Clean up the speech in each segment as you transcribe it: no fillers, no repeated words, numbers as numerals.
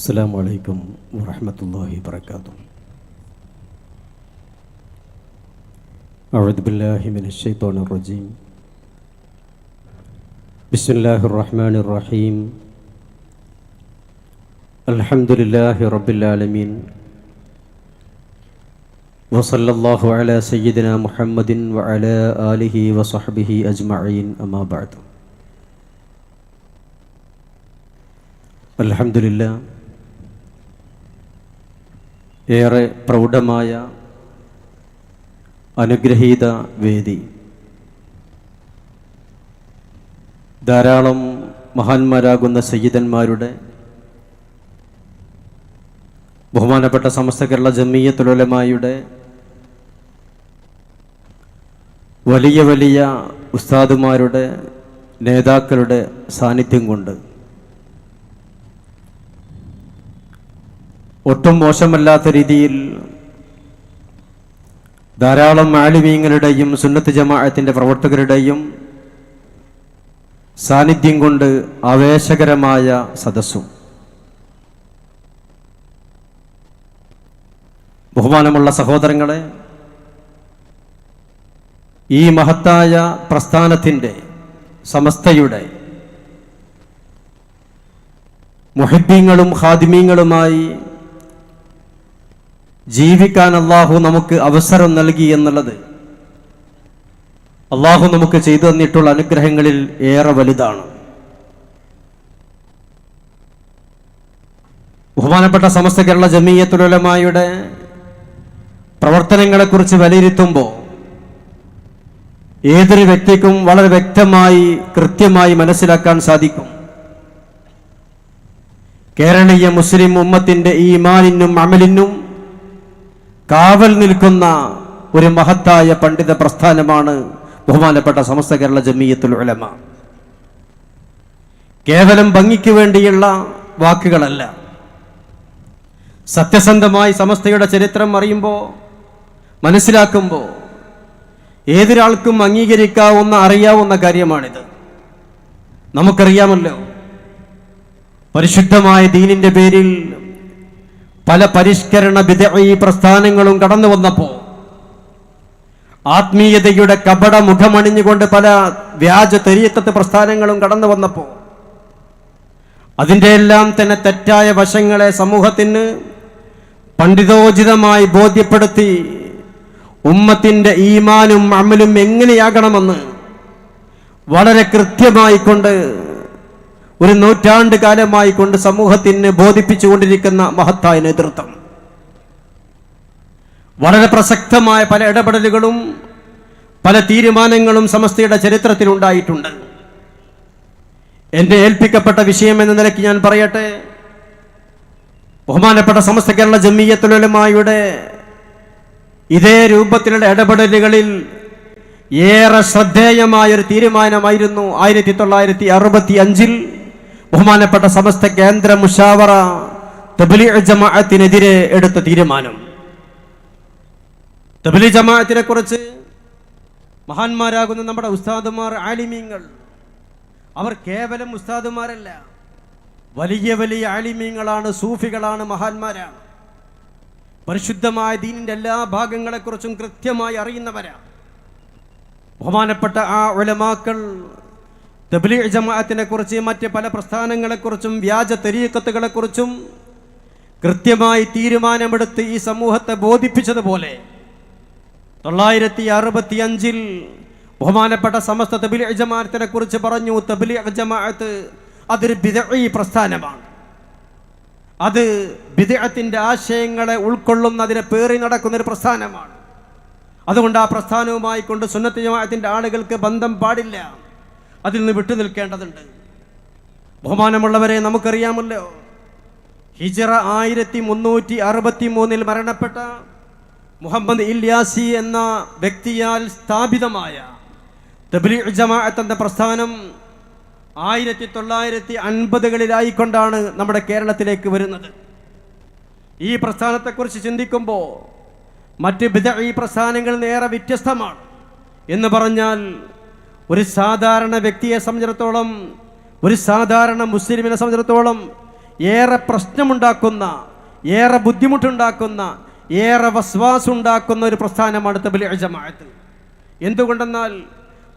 അസ്സലാമു അലൈക്കും വറഹ്മത്തുള്ളാഹി വബറകാതുഹു. അഊദു ബില്ലാഹി മിനശ് ശൈത്വാനിർ റജീം. ബിസ്മില്ലാഹിർ റഹ്മാനിർ റഹീം. അൽഹംദുലില്ലാഹി റബ്ബിൽ ആലമീൻ. വസല്ലല്ലാഹു അലാ സയ്യിദിനാ മുഹമ്മദിൻ വഅലാ ആലിഹി വസഹ്ബിഹി അജ്മഈൻ. അമ്മാ ബഅദ്. അൽഹംദുലില്ലാഹ്, ഏറെ പ്രൗഢമായ അനുഗ്രഹീത വേദി. ധാരാളം മഹാന്മാരാകുന്ന സയ്യിദന്മാരുടെ, ബഹുമാനപ്പെട്ട സമസ്ത കേരള ജംഇയ്യത്തുൽ ഉലമായുടെ വലിയ വലിയ ഉസ്താദുമാരുടെ, നേതാക്കളുടെ സാന്നിധ്യം കൊണ്ട് ഒട്ടും മോശമല്ലാത്ത രീതിയിൽ ധാരാളം ആലിമീങ്ങളുടെയും സുന്നത്ത് ജമാഅത്തിൻ്റെ പ്രവർത്തകരുടെയും സാന്നിധ്യം കൊണ്ട് ആവേശകരമായ സദസ്സും, ബഹുമാനമുള്ള സഹോദരങ്ങളെ, ഈ മഹത്തായ പ്രസ്ഥാനത്തിൻ്റെ, സമസ്തയുടെ മുഹിബ്ബീങ്ങളും ഖാദിമീങ്ങളുമായി ജീവിക്കാൻ അള്ളാഹു നമുക്ക് അവസരം നൽകി എന്നുള്ളത് അള്ളാഹു നമുക്ക് ചെയ്തു തന്നിട്ടുള്ള അനുഗ്രഹങ്ങളിൽ ഏറെ വലുതാണ്. ബഹുമാനപ്പെട്ട സമസ്ത കേരള ജംഇയ്യത്തുൽ ഉലമായുടെ പ്രവർത്തനങ്ങളെക്കുറിച്ച് വിലയിരുത്തുമ്പോൾ ഏതൊരു വ്യക്തിക്കും വളരെ വ്യക്തമായി, കൃത്യമായി മനസ്സിലാക്കാൻ സാധിക്കും. കേരളീയ മുസ്ലിം ഉമ്മത്തിന്റെ ഈമാനിനും അമലിനും കാവൽ നിൽക്കുന്ന ഒരു മഹത്തായ പണ്ഡിത പ്രസ്ഥാനമാണ് ബഹുമാനപ്പെട്ട സമസ്ത കേരള ജംഇയ്യത്തുൽ ഉലമ. കേവലം ഭംഗിക്ക് വേണ്ടിയുള്ള വാക്കുകളല്ല. സത്യസന്ധമായി സമസ്തയുടെ ചരിത്രം അറിയുമ്പോൾ, മനസ്സിലാക്കുമ്പോൾ ഏതൊരാൾക്കും അംഗീകരിക്കാവുന്ന, അറിയാവുന്ന കാര്യമാണിത്. നമുക്കറിയാമല്ലോ, പരിശുദ്ധമായ ദീനിന്റെ പേരിൽ പല പരിഷ്കരണ ബിദ്ഈ പ്രസ്ഥാനങ്ങളും കടന്നു വന്നപ്പോൾ, ആത്മീയതയുടെ കപട മുഖമണിഞ്ഞുകൊണ്ട് പല വ്യാജ തരീഖത്ത് പ്രസ്ഥാനങ്ങളും കടന്നു വന്നപ്പോൾ, അതിൻ്റെ എല്ലാം തന്നെ തെറ്റായ വശങ്ങളെ സമൂഹത്തിന് പണ്ഡിതോചിതമായി ബോധ്യപ്പെടുത്തി ഉമ്മത്തിന്റെ ഈമാനും അമലും എങ്ങനെയാകണമെന്ന് വളരെ കൃത്യമായി കൊണ്ട്, ഒരു നൂറ്റാണ്ട് കാലമായി കൊണ്ട് സമൂഹത്തിന് ബോധിപ്പിച്ചുകൊണ്ടിരിക്കുന്ന മഹത്തായ നേതൃത്വം. വളരെ പ്രസക്തമായ പല ഇടപെടലുകളും പല തീരുമാനങ്ങളും സമസ്തയുടെ ചരിത്രത്തിൽ ഉണ്ടായിട്ടുണ്ട്. എന്റെ ഏൽപ്പിക്കപ്പെട്ട വിഷയം എന്ന നിലയ്ക്ക് ഞാൻ പറയട്ടെ, ബഹുമാനപ്പെട്ട സമസ്ത കേരള ജംഇയ്യത്തുൽ ഉലമായുടെ ഇതേ രൂപത്തിലുള്ള ഇടപെടലുകളിൽ ഏറെ ശ്രദ്ധേയമായൊരു തീരുമാനമായിരുന്നു 1965 ബഹുമാനപ്പെട്ട സമസ്ത കേന്ദ്ര മുശാവറ തബ്ലീഗ് ജമാഅത്തിനെതിരെ എടുത്ത തീരുമാനം. തബ്ലീഗ് ജമാഅത്തിനെ കുറിച്ച് മഹാന്മാരാകുന്ന നമ്മുടെ ഉസ്താദുമാർ, ആലിമീങ്ങൾ, അവർ കേവലം ഉസ്താദുമാരല്ല, വലിയ വലിയ ആലിമീങ്ങളാണ്, സൂഫികളാണ്, മഹാന്മാരാണ്. പരിശുദ്ധമായ ദീനിന്റെ എല്ലാ ഭാഗങ്ങളെക്കുറിച്ചും കൃത്യമായി അറിയുന്നവരാണ്. ബഹുമാനപ്പെട്ട ആ ഉലമാക്കൾ തബ്ലീഗ് ജമാഅത്തിനെ കുറിച്ച്, മറ്റ് പല പ്രസ്ഥാനങ്ങളെക്കുറിച്ചും, വ്യാജ തരീഖത്തുകളെക്കുറിച്ചും കൃത്യമായി തീരുമാനമെടുത്ത് ഈ സമൂഹത്തെ ബോധിപ്പിച്ചതുപോലെ 1965 ബഹുമാനപ്പെട്ട സമസ്ത തബ്ലീഗ് ജമാഅത്തിനെ കുറിച്ച് പറഞ്ഞു, തബ്ലീഗ് ജമാഅത്ത് അതൊരു ബിദ്ഈ പ്രസ്ഥാനമാണ്, അത് ബിദ്അത്തിന്റെ ആശയങ്ങളെ ഉൾക്കൊള്ളുന്നതിനെ പേറി നടക്കുന്നൊരു പ്രസ്ഥാനമാണ്. അതുകൊണ്ട് ആ പ്രസ്ഥാനവുമായി കൊണ്ട് സുന്നത്ത് ജമാഅത്തിന്റെ ആളുകൾക്ക് ബന്ധം പാടില്ല, അതിൽ നിന്ന് വിട്ടുനിൽക്കേണ്ടതുണ്ട്. ബഹുമാനമുള്ളവരെ, നമുക്കറിയാമല്ലോ, ഹിജ്റ 1363 മരണപ്പെട്ട മുഹമ്മദ് ഇല്യാസി എന്ന വ്യക്തിയാൽ സ്ഥാപിതമായ തബ്ലീഗ് ജമാഅത്ത് എന്ന പ്രസ്ഥാനം 1950കളിലായിക്കൊണ്ടാണ് നമ്മുടെ കേരളത്തിലേക്ക് വരുന്നത്. ഈ പ്രസ്ഥാനത്തെക്കുറിച്ച് ചിന്തിക്കുമ്പോൾ മറ്റ് ബിദ്ഈ പ്രസ്ഥാനങ്ങളിൽ നിന്ന് ഏറെ വ്യത്യസ്തമാണ്. എന്ന് പറഞ്ഞാൽ ഒരു സാധാരണ വ്യക്തിയെ സംബന്ധിച്ചിടത്തോളം, ഒരു സാധാരണ മുസ്ലിമിനെ സംബന്ധിച്ചിടത്തോളം ഏറെ പ്രശ്നമുണ്ടാക്കുന്ന, ഏറെ ബുദ്ധിമുട്ടുണ്ടാക്കുന്ന, ഏറെ വസ്വാസുണ്ടാക്കുന്ന ഒരു പ്രസ്ഥാനമാണ് തബ്ലീഗ് ജമാഅത്ത്. എന്തുകൊണ്ടെന്നാൽ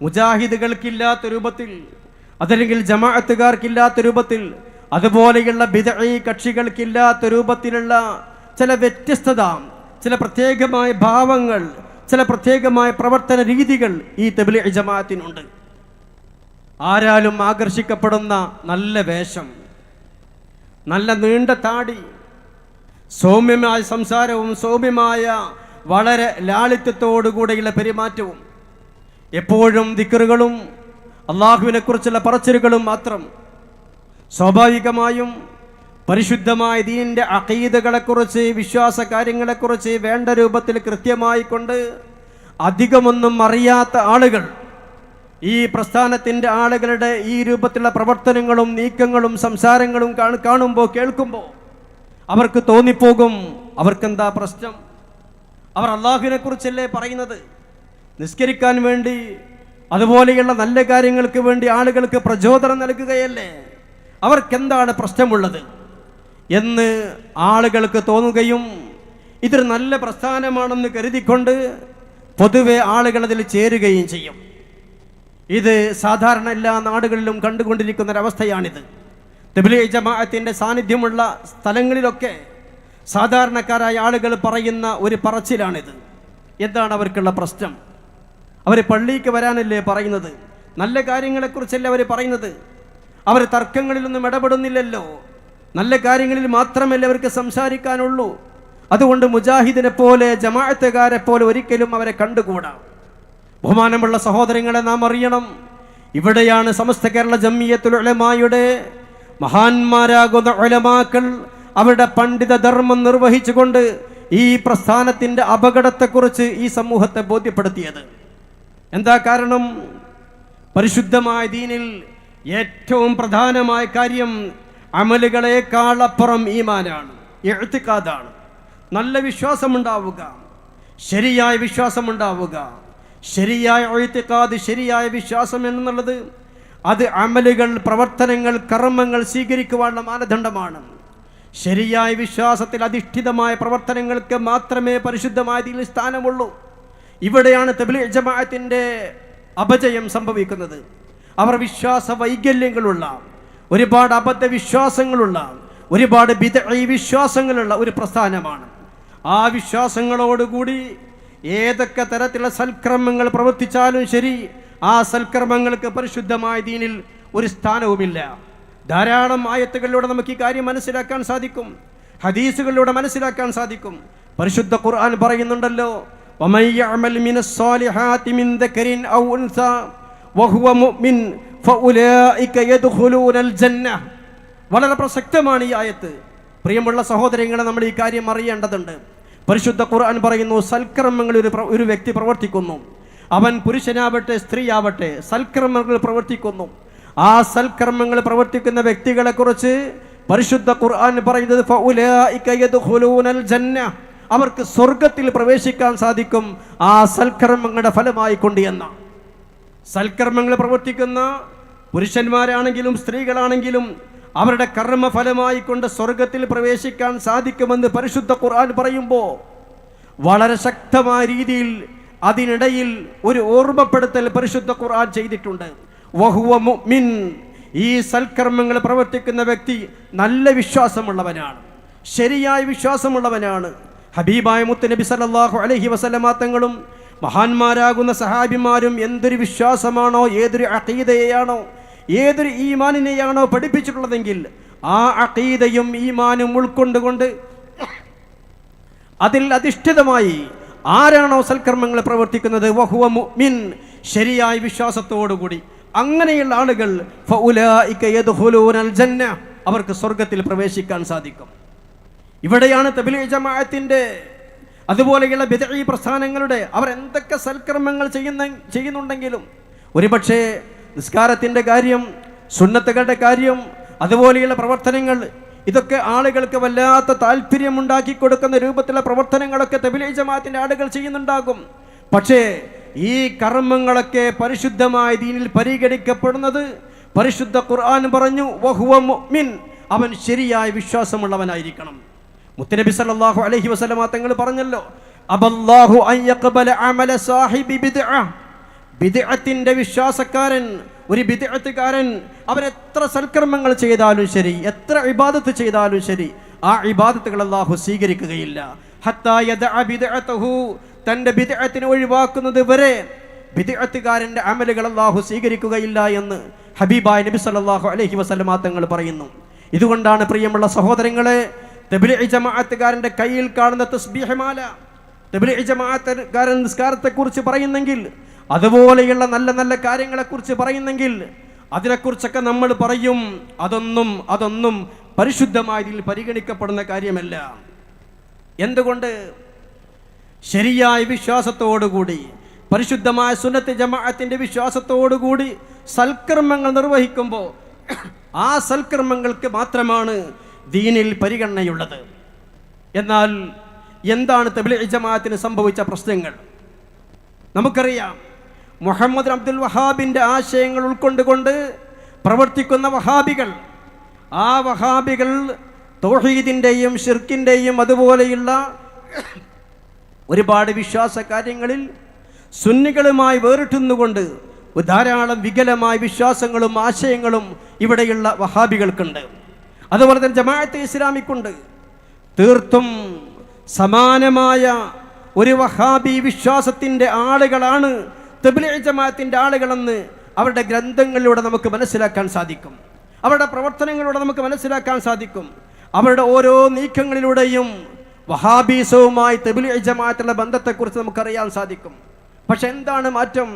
മുജാഹിദുകൾക്കില്ലാത്ത രൂപത്തിൽ, അതല്ലെങ്കിൽ ജമാഅത്തുകാർക്കില്ലാത്ത രൂപത്തിൽ, അതുപോലെയുള്ള ബിദ്ഈ കക്ഷികൾക്കില്ലാത്ത രൂപത്തിലുള്ള ചില വ്യത്യസ്തത, ചില പ്രത്യേകമായ ഭാവങ്ങൾ, ചില പ്രത്യേകമായ പ്രവർത്തന രീതികൾ ഈ തബ്ലീഗ് ജമാഅത്തിനുണ്ട്. ആരാലും ആകർഷിക്കപ്പെടുന്ന നല്ല വേഷം, നല്ല നീണ്ട താടി, സൗമ്യമായ സംസാരവും സൗമ്യമായ വളരെ ലാളിത്യത്തോടുകൂടെയുള്ള പെരുമാറ്റവും, എപ്പോഴും ദിക്റുകളും അള്ളാഹുവിനെ കുറിച്ചുള്ള പറച്ചിലുകളും മാത്രം. സ്വാഭാവികമായും പരിശുദ്ധമായ ദീനിൻ്റെ അഖീദകളെക്കുറിച്ച്, വിശ്വാസ കാര്യങ്ങളെക്കുറിച്ച് വേണ്ട രൂപത്തിൽ കൃത്യമായി കൊണ്ട് അധികമൊന്നും അറിയാത്ത ആളുകൾ ഈ പ്രസ്ഥാനത്തിൻ്റെ ആളുകളുടെ ഈ രൂപത്തിലുള്ള പ്രവർത്തനങ്ങളും നീക്കങ്ങളും സംസാരങ്ങളും കാണുമ്പോൾ, കേൾക്കുമ്പോൾ അവർക്ക് തോന്നിപ്പോകും, അവർക്കെന്താ പ്രശ്നം? അവർ അള്ളാഹുവിനെ കുറിച്ചല്ലേ പറയുന്നത്? നിസ്കരിക്കാൻ വേണ്ടി, അതുപോലെയുള്ള നല്ല കാര്യങ്ങൾക്ക് വേണ്ടി ആളുകൾക്ക് പ്രചോദനം നൽകുകയല്ലേ? അവർക്കെന്താണ് പ്രശ്നമുള്ളത് എന്ന് ആളുകൾക്ക് തോന്നുകയും ഇതൊരു നല്ല പ്രസ്ഥാനമാണെന്ന് കരുതിക്കൊണ്ട് പൊതുവെ ആളുകൾ അതിൽ ചേരുകയും ചെയ്യും. ഇത് സാധാരണ എല്ലാ നാടുകളിലും കണ്ടുകൊണ്ടിരിക്കുന്ന ഒരവസ്ഥയാണിത്. തബ്ലീഗ് ജമാഅത്തിൻ്റെ സാന്നിധ്യമുള്ള സ്ഥലങ്ങളിലൊക്കെ സാധാരണക്കാരായ ആളുകൾ പറയുന്ന ഒരു പറച്ചിലാണിത്. എന്താണ് അവർക്കുള്ള പ്രശ്നം? അവർ പള്ളിക്ക് വരാനല്ലേ പറയുന്നത്? നല്ല കാര്യങ്ങളെക്കുറിച്ചല്ലേ അവർ പറയുന്നത്? അവർ തർക്കങ്ങളിലൊന്നും ഇടപെടുന്നില്ലല്ലോ. നല്ല കാര്യങ്ങളിൽ മാത്രമല്ലേ അവർക്ക് സംസാരിക്കാനുള്ളൂ. അതുകൊണ്ട് മുജാഹിദിനെ പോലെ, ജമാഅത്തുകാരെ പോലെ ഒരിക്കലും അവരെ കണ്ടുകൂടാ. ബഹുമാനമുള്ള സഹോദരങ്ങളെ, നാം അറിയണം, ഇവിടെയാണ് സമസ്ത കേരള ജംഇയ്യത്തുൽ ഉലമായുടെ മഹാന്മാരാകുന്ന ഉലമാക്കൾ അവരുടെ പണ്ഡിത ധർമ്മം നിർവഹിച്ചുകൊണ്ട് ഈ പ്രസ്ഥാനത്തിൻ്റെ അപകടത്തെക്കുറിച്ച് ഈ സമൂഹത്തെ ബോധ്യപ്പെടുത്തിയത്. എന്താ കാരണം? പരിശുദ്ധമായ ദീനിൽ ഏറ്റവും പ്രധാനമായ കാര്യം അമലുകളെക്കാളപ്പുറം ഈമാനാണ്, ഇഅ്തിഖാദാണ്. നല്ല വിശ്വാസമുണ്ടാവുക, ശരിയായ വിശ്വാസമുണ്ടാവുക. ശരിയായ ഇഅ്തിഖാദ്, ശരിയായ വിശ്വാസം എന്നുള്ളത് അത് അമലുകൾ, പ്രവർത്തനങ്ങൾ, കർമ്മങ്ങൾ സ്വീകരിക്കുവാനുള്ള മാനദണ്ഡമാണ്. ശരിയായ വിശ്വാസത്തിൽ അധിഷ്ഠിതമായ പ്രവർത്തനങ്ങൾക്ക് മാത്രമേ പരിശുദ്ധമായ ദീനിൽ സ്ഥാനമുള്ളൂ. ഇവിടെയാണ് തബ്ലീഗ് ജമാഅത്തിൻ്റെ അപജയം സംഭവിക്കുന്നത്. അവർ വിശ്വാസ വൈകല്യങ്ങളുള്ള, ഒരുപാട് അബദ്ധ വിശ്വാസങ്ങളുള്ള, ഒരുപാട് ബിദ്ഈ വിശ്വാസങ്ങളുള്ള ഒരു പ്രസ്ഥാനമാണ്. ആ വിശ്വാസങ്ങളോടുകൂടി ഏതൊക്കെ തരത്തിലുള്ള സൽക്കർമ്മങ്ങൾ പ്രവർത്തിച്ചാലും ശരി, ആ സൽക്കർമ്മങ്ങൾക്ക് പരിശുദ്ധമായ ദീനിൽ ഒരു സ്ഥാനവുമില്ല. ധാരാളം ആയത്തുകളിലൂടെ നമുക്ക് ഈ കാര്യം മനസ്സിലാക്കാൻ സാധിക്കും, ഹദീസുകളിലൂടെ മനസ്സിലാക്കാൻ സാധിക്കും. പരിശുദ്ധ ഖുർആൻ പറയുന്നുണ്ടല്ലോ, വമൻ യഅമൽ മിനസ്സാലിഹാതി മിൻ ദക്കരിൻ ഔ ഉൻസ വഹുവ മുഅ്മിൻ ഫഉലൈക യദ്ഖുലൂനൽ ജന്ന. വളരെ പ്രസക്തമാണ് ഈ ആയത്ത്. പ്രിയമുള്ള സഹോദരങ്ങളെ, നമ്മൾ ഈ കാര്യം അറിയേണ്ടതുണ്ട്. പരിശുദ്ധ ഖുർആൻ പറയുന്നു, സൽക്കർമ്മങ്ങൾ ഒരു വ്യക്തി പ്രവർത്തിക്കുന്നു, അവൻ പുരുഷനാവട്ടെ സ്ത്രീയാവട്ടെ, സൽക്കർമ്മങ്ങൾ പ്രവർത്തിക്കുന്നു. ആ സൽക്കർമ്മങ്ങൾ പ്രവർത്തിക്കുന്ന വ്യക്തികളെ കുറിച്ച് പരിശുദ്ധ ഖുർആൻ പറയുന്നത് ഫഉലൈക യദ്ഖുലൂനൽ ജന്ന, അവർക്ക് സ്വർഗത്തിൽ പ്രവേശിക്കാൻ സാധിക്കും ആ സൽക്കർമ്മങ്ങളുടെ ഫലമായി കൊണ്ട് എന്ന. സൽക്കർമ്മങ്ങൾ പ്രവർത്തിക്കുന്ന പുരുഷന്മാരാണെങ്കിലും സ്ത്രീകളാണെങ്കിലും അവരുടെ കർമ്മഫലമായി കൊണ്ട് സ്വർഗത്തിൽ പ്രവേശിക്കാൻ സാധിക്കുമെന്ന് പരിശുദ്ധ ഖുർആൻ പറയുമ്പോൾ വളരെ ശക്തമായ രീതിയിൽ അതിനിടയിൽ ഒരു ഓർമ്മപ്പെടുത്തൽ പരിശുദ്ധ ഖുർആൻ ചെയ്തിട്ടുണ്ട്. വഹുവ മുഅ്മിൻ, ഈ സൽക്കർമ്മങ്ങൾ പ്രവർത്തിക്കുന്ന വ്യക്തി നല്ല വിശ്വാസമുള്ളവനാണ്, ശരിയായ വിശ്വാസമുള്ളവനാണ്. ഹബീബായ മുത്തുനബി സല്ലല്ലാഹു അലൈഹി വസല്ലമ തങ്ങളും മഹാന്മാരാകുന്ന സഹാബിമാരും എന്തൊരു വിശ്വാസമാണോ, ഏതൊരു അഖീദയെയാണോ, ഏതൊരു ഈമാനിനെയാണോ പഠിപ്പിച്ചിട്ടുള്ളതെങ്കിൽ ആ അഖീദയും ഈമാനും ഉൾക്കൊണ്ടുകൊണ്ട് അതിൽ അധിഷ്ഠിതമായി ആരാണോ സൽക്കർമ്മങ്ങൾ പ്രവർത്തിക്കുന്നത്, വഹുവ മുഅ്മിൻ, ശരിയായ വിശ്വാസത്തോടുകൂടി, അങ്ങനെയുള്ള ആളുകൾ ഫഉലൈക യദ്ഖുലൂനൽ ജന്ന, അവർക്ക് സ്വർഗത്തിൽ പ്രവേശിക്കാൻ സാധിക്കും. ഇവിടെയാണ് തബ്ലീഗ് ജമാഅത്തിൻ്റെ അതുപോലെയുള്ള ബിദ്ഈ പ്രസ്ഥാനങ്ങളുടെ അവർ എന്തൊക്കെ സൽക്കർമ്മങ്ങൾ ചെയ്യുന്നുണ്ടെങ്കിലും ഒരുപക്ഷേ നിസ്കാരത്തിൻ്റെ കാര്യം, സുന്നത്തുകളുടെ കാര്യം, അതുപോലെയുള്ള പ്രവർത്തനങ്ങൾ, ഇതൊക്കെ ആളുകൾക്ക് വല്ലാത്ത താല്പര്യമുണ്ടാക്കി കൊടുക്കുന്ന രൂപത്തിലുള്ള പ്രവർത്തനങ്ങളൊക്കെ തബ്ലീഗ് ജമാഅത്തിൻ്റെ ആളുകൾ ചെയ്യുന്നുണ്ടാകും. പക്ഷേ ഈ കർമ്മങ്ങളൊക്കെ പരിശുദ്ധമായ ദീനിൽ പരിഗണിക്കപ്പെടുന്നത് പരിശുദ്ധ ഖുർആൻ പറഞ്ഞു വഹുവ മുഅ്മിൻ, അവൻ ശരിയായ വിശ്വാസമുള്ളവനായിരിക്കണം. മുത്തനബി സല്ലല്ലാഹു അലൈഹി വസല്ലമ തങ്ങൾ പറഞ്ഞല്ലോ, അബല്ലാഹു അൻ യഖ്ബല അമല സാഹിബി ബിദ്അ. ബിദ്അത്തിന്റെ വിശ്വാസക്കാരൻ, ഒരു ബിദ്അത്തുകാരൻ, അവൻ എത്ര സൽക്കർമ്മങ്ങൾ ചെയ്താലും ശരി, എത്ര ഇബാദത്ത് ചെയ്താലും ശരി, ആ ഇബാദത്തുകൾ അല്ലാഹു സ്വീകരിക്കുകയില്ല. ഹത്താ യദഅ ബിദ്അതഹു, തന്റെ ബിദ്അത്തിനെ ഒഴിവാക്കുന്നത് വരെ ബിദ്അത്തുകാരന്റെ അമലുകൾ അല്ലാഹു സ്വീകരിക്കുകയില്ല എന്ന് ഹബീബായ നബി സല്ലല്ലാഹു അലൈഹി വസല്ലമ തങ്ങൾ പറയുന്നു. ഇതുകൊണ്ടാണ് പ്രിയമുള്ള സഹോദരങ്ങളെ, തബ്ലീഗ് ജമാഅത്തുകാരന്റെ കയ്യിൽ കാണുന്ന തസ്ബീഹ് മാല, തബ്ലീഗ് ജമാഅത്തുകാരൻ നിസ്കാരത്തെക്കുറിച്ച് പറയുന്നെങ്കിൽ, അതുപോലെയുള്ള നല്ല നല്ല കാര്യങ്ങളെക്കുറിച്ച് പറയുന്നെങ്കിൽ, അതിനെക്കുറിച്ചൊക്കെ നമ്മൾ പറയും, അതൊന്നും പരിശുദ്ധമായതിൽ പരിഗണിക്കപ്പെടുന്ന കാര്യമല്ല. എന്തുകൊണ്ട്? ശരിയായ വിശ്വാസത്തോടുകൂടി, പരിശുദ്ധമായ സുന്നത്ത് ജമാഅത്തിന്റെ വിശ്വാസത്തോടുകൂടി സൽക്കർമ്മങ്ങൾ നിർവഹിക്കുമ്പോൾ ആ സൽക്കർമ്മങ്ങൾക്ക് മാത്രമാണ് ദീനിൽ പരിഗണനയുള്ളത്. എന്നാൽ എന്താണ് തബ്ലീഗ് ജമാഅത്തിന് സംഭവിച്ച പ്രശ്നങ്ങൾ? നമുക്കറിയാം, മുഹമ്മദ് അബ്ദുൽ വഹാബിന്റെ ആശയങ്ങൾ ഉൾക്കൊണ്ടുകൊണ്ട് പ്രവർത്തിക്കുന്ന വഹാബികൾ, ആ വഹാബികൾ തൗഹീദിന്റെയും ശിർക്കിന്റെയും അതുപോലെയുള്ള ഒരുപാട് വിശ്വാസ കാര്യങ്ങളിൽ സുന്നികളുമായി വേറിട്ടുന്നുകൊണ്ട് ധാരാളം വികലമായ വിശ്വാസങ്ങളും ആശയങ്ങളും ഇവിടെയുള്ള വഹാബികൾക്കുണ്ട്. അതുപോലെ തന്നെ ജമാഅത്തെ ഇസ്ലാമിക്കുണ്ട്. തീർത്തും സമാനമായ ഒരു വഹാബി വിശ്വാസത്തിൻ്റെ ആളുകളാണ് തബ്ലീഗ് ജമാഅത്തിൻ്റെ ആളുകളെന്ന് അവരുടെ ഗ്രന്ഥങ്ങളിലൂടെ നമുക്ക് മനസ്സിലാക്കാൻ സാധിക്കും. അവരുടെ പ്രവർത്തനങ്ങളിലൂടെ നമുക്ക് മനസ്സിലാക്കാൻ സാധിക്കും. അവരുടെ ഓരോ നീക്കങ്ങളിലൂടെയും വഹാബീസവുമായി തബ്ലീഗ് ജമാഅത്തുള്ള ബന്ധത്തെക്കുറിച്ച് നമുക്കറിയാൻ സാധിക്കും. പക്ഷെ എന്താണ് മാറ്റം?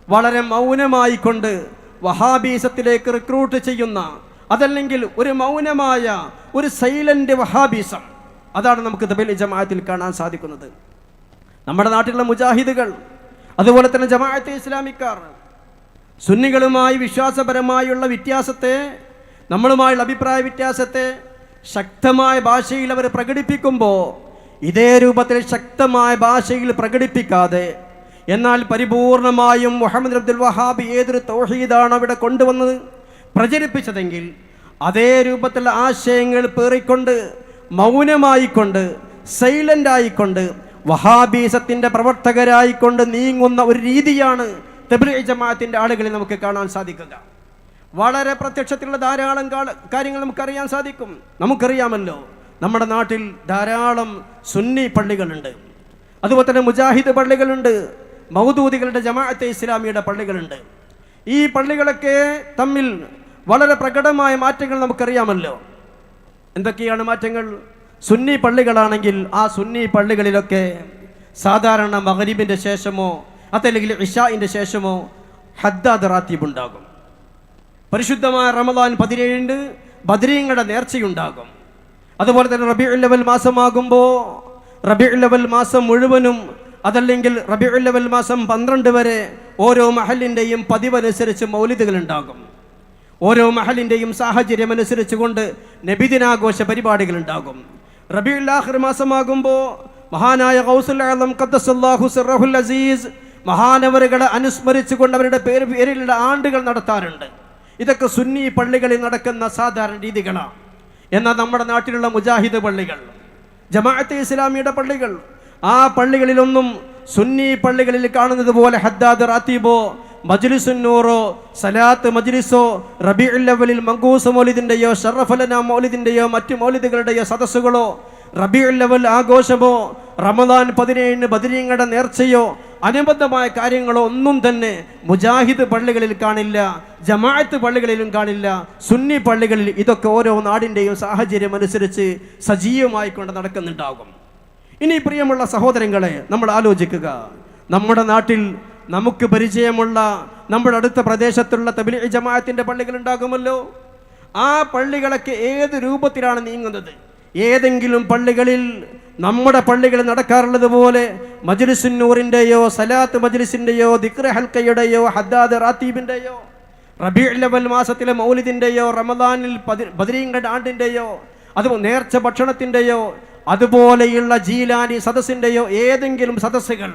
വളരെ മൗനമായിക്കൊണ്ട് വഹാബീസത്തിലേക്ക് റിക്രൂട്ട് ചെയ്യുന്ന, അതല്ലെങ്കിൽ ഒരു മൗനമായ ഒരു സൈലന്റ് വഹാബീസം, അതാണ് നമുക്ക് തബ്ലീഗ് ജമാഅത്തിൽ കാണാൻ സാധിക്കുന്നത്. നമ്മുടെ നാട്ടിലുള്ള മുജാഹിദുകൾ, അതുപോലെ തന്നെ ജമാഅത്തെ ഇസ്ലാമിക്കാർ സുന്നികളുമായി വിശ്വാസപരമായുള്ള വ്യത്യാസത്തെ, നമ്മളുമായുള്ള അഭിപ്രായ വ്യത്യാസത്തെ ശക്തമായ ഭാഷയിൽ അവർ പ്രകടിപ്പിക്കുമ്പോൾ, ഇതേ രൂപത്തിൽ ശക്തമായ ഭാഷയിൽ പ്രകടിപ്പിക്കാതെ, എന്നാൽ പരിപൂർണമായും മുഹമ്മദ് അബ്ദുൽ വഹാബ് ഏതൊരു തൗഹീദാണ് അവിടെ കൊണ്ടുവന്നത് പ്രചരിപ്പിച്ചതെങ്കിൽ, അതേ രൂപത്തിലുള്ള ആശയങ്ങൾ പേറിക്കൊണ്ട് മൗനമായിക്കൊണ്ട് സൈലന്റ് ആയിക്കൊണ്ട് വഹാബീസത്തിന്റെ പ്രവർത്തകരായിക്കൊണ്ട് നീങ്ങുന്ന ഒരു രീതിയാണ് തബ്ലീഗ് ജമാഅത്തിന്റെ ആളുകളിൽ നമുക്ക് കാണാൻ സാധിക്കുക. വളരെ പ്രത്യക്ഷത്തിലുള്ള ധാരാളം കാര്യങ്ങൾ നമുക്കറിയാൻ സാധിക്കും. നമുക്കറിയാമല്ലോ, നമ്മുടെ നാട്ടിൽ ധാരാളം സുന്നി പള്ളികളുണ്ട്, അതുപോലെ തന്നെ മുജാഹിദ് പള്ളികളുണ്ട്, മൗദൂദികളുടെ ജമാഅത്തെ ഇസ്ലാമിയുടെ പള്ളികളുണ്ട്. ഈ പള്ളികളൊക്കെ തമ്മിൽ വളരെ പ്രകടമായ മാറ്റങ്ങൾ നമുക്കറിയാമല്ലോ. എന്തൊക്കെയാണ് മാറ്റങ്ങൾ? സുന്നി പള്ളികളാണെങ്കിൽ ആ സുന്നി പള്ളികളിലൊക്കെ സാധാരണ മഗ്രിബിൻ്റെ ശേഷമോ അതല്ലെങ്കിൽ ഇശാഇൻ്റെ ശേഷമോ ഹദ്ദാദ് റാത്തീബ് ഉണ്ടാകും. പരിശുദ്ധമായ റമദാൻ 17 ബദ്രീങ്ങളുടെ നേർച്ചയുണ്ടാകും. അതുപോലെ തന്നെ റബീഉൽ അവൽ മാസമാകുമ്പോൾ റബീഉൽ അവൽ മാസം മുഴുവനും, അതല്ലെങ്കിൽ റബീഉൽ അവൽ മാസം 12 വരെ ഓരോ മഹലിൻ്റെയും പതിവനുസരിച്ച് മൗലിദുകൾ ഉണ്ടാകും. ഓരോ മഹലിൻ്റെയും സാഹചര്യം അനുസരിച്ച് കൊണ്ട് നബിദിനാഘോഷ പരിപാടികൾ ഉണ്ടാകും. റബീഉൽ ആഖിർ മാസമാകുമ്പോൾ മഹാനായ ഗൗസുൽ ആലം ഖദ്ദസല്ലാഹു സിർറഹുൽ അസീസ് മഹാനവറുകളെ അനുസ്മരിച്ചുകൊണ്ട് അവരുടെ പേരിലുള്ള ആണ്ടുകൾ നടത്താറുണ്ട്. ഇതൊക്കെ സുന്നി പള്ളികളിൽ നടക്കുന്ന സാധാരണ രീതികളാണ്. എന്നാൽ നമ്മുടെ നാട്ടിലുള്ള മുജാഹിദ് പള്ളികൾ, ജമാഅത്തെ ഇസ്ലാമിയുടെ പള്ളികൾ, ആ പള്ളികളിലൊന്നും സുന്നി പള്ളികളിൽ കാണുന്നത് പോലെ ഹദ്ദാദ് റാത്തീബോ മജ്ലിസുന്നൂറോ സലാത്ത് മജ്ലിസോ റബീഉൽ അവ്വലിൽ മങ്കൂസ് മൗലിദിൻ്റെയോ ഷറഫലന മൗലിദിൻ്റെയോ മറ്റു മൗലിദുകളുടെയോ സദസ്സുകളോ റബീഉൽ അവ്വൽ ആഘോഷമോ റമദാൻ 17 ബദ്രീങ്ങളുടെ നേർച്ചയോ അനുബന്ധമായ കാര്യങ്ങളോ ഒന്നും തന്നെ മുജാഹിദ് പള്ളികളിൽ കാണില്ല, ജമാഅത്ത് പള്ളികളിലും കാണില്ല. സുന്നി പള്ളികളിൽ ഇതൊക്കെ ഓരോ നാടിൻ്റെയും സാഹചര്യം അനുസരിച്ച് സജീവമായിക്കൊണ്ട് നടക്കുന്നുണ്ടാകും. ഇനി പ്രിയമുള്ള സഹോദരങ്ങളെ, നമ്മൾ ആലോചിക്കുക, നമ്മുടെ നാട്ടിൽ നമുക്ക് പരിചയമുള്ള നമ്മുടെ അടുത്ത പ്രദേശത്തുള്ള തബ്ലീഗ് ജമാഅത്തിന്റെ പള്ളികൾ ഉണ്ടാകുമല്ലോ. ആ പള്ളികളൊക്കെ ഏത് രൂപത്തിലാണ് നീങ്ങുന്നത്? ഏതെങ്കിലും പള്ളികളിൽ നമ്മുടെ പള്ളികളിൽ നടക്കാറുള്ളത് പോലെ മജ്ലിസുന്നൂറിൻ്റെയോ സലാത്ത് മജ്ലിസിൻ്റെയോ ദിക്ർ ഹൽക്കയുടെയോ ഹദ്ദാദ് റാത്തീബിൻ്റെയോ റബീഉൽ അവൽ മാസത്തിലെ മൗലിദിൻ്റെയോ റമദാനിൽ ബദ്രീങ്ങളുടെ ആണ്ടിൻ്റെയോ അതുപോലെ നേർച്ച ഭക്ഷണത്തിൻ്റെയോ അതുപോലെയുള്ള ജീലാനി സദസ്സിൻ്റെയോ ഏതെങ്കിലും സദസ്സുകൾ,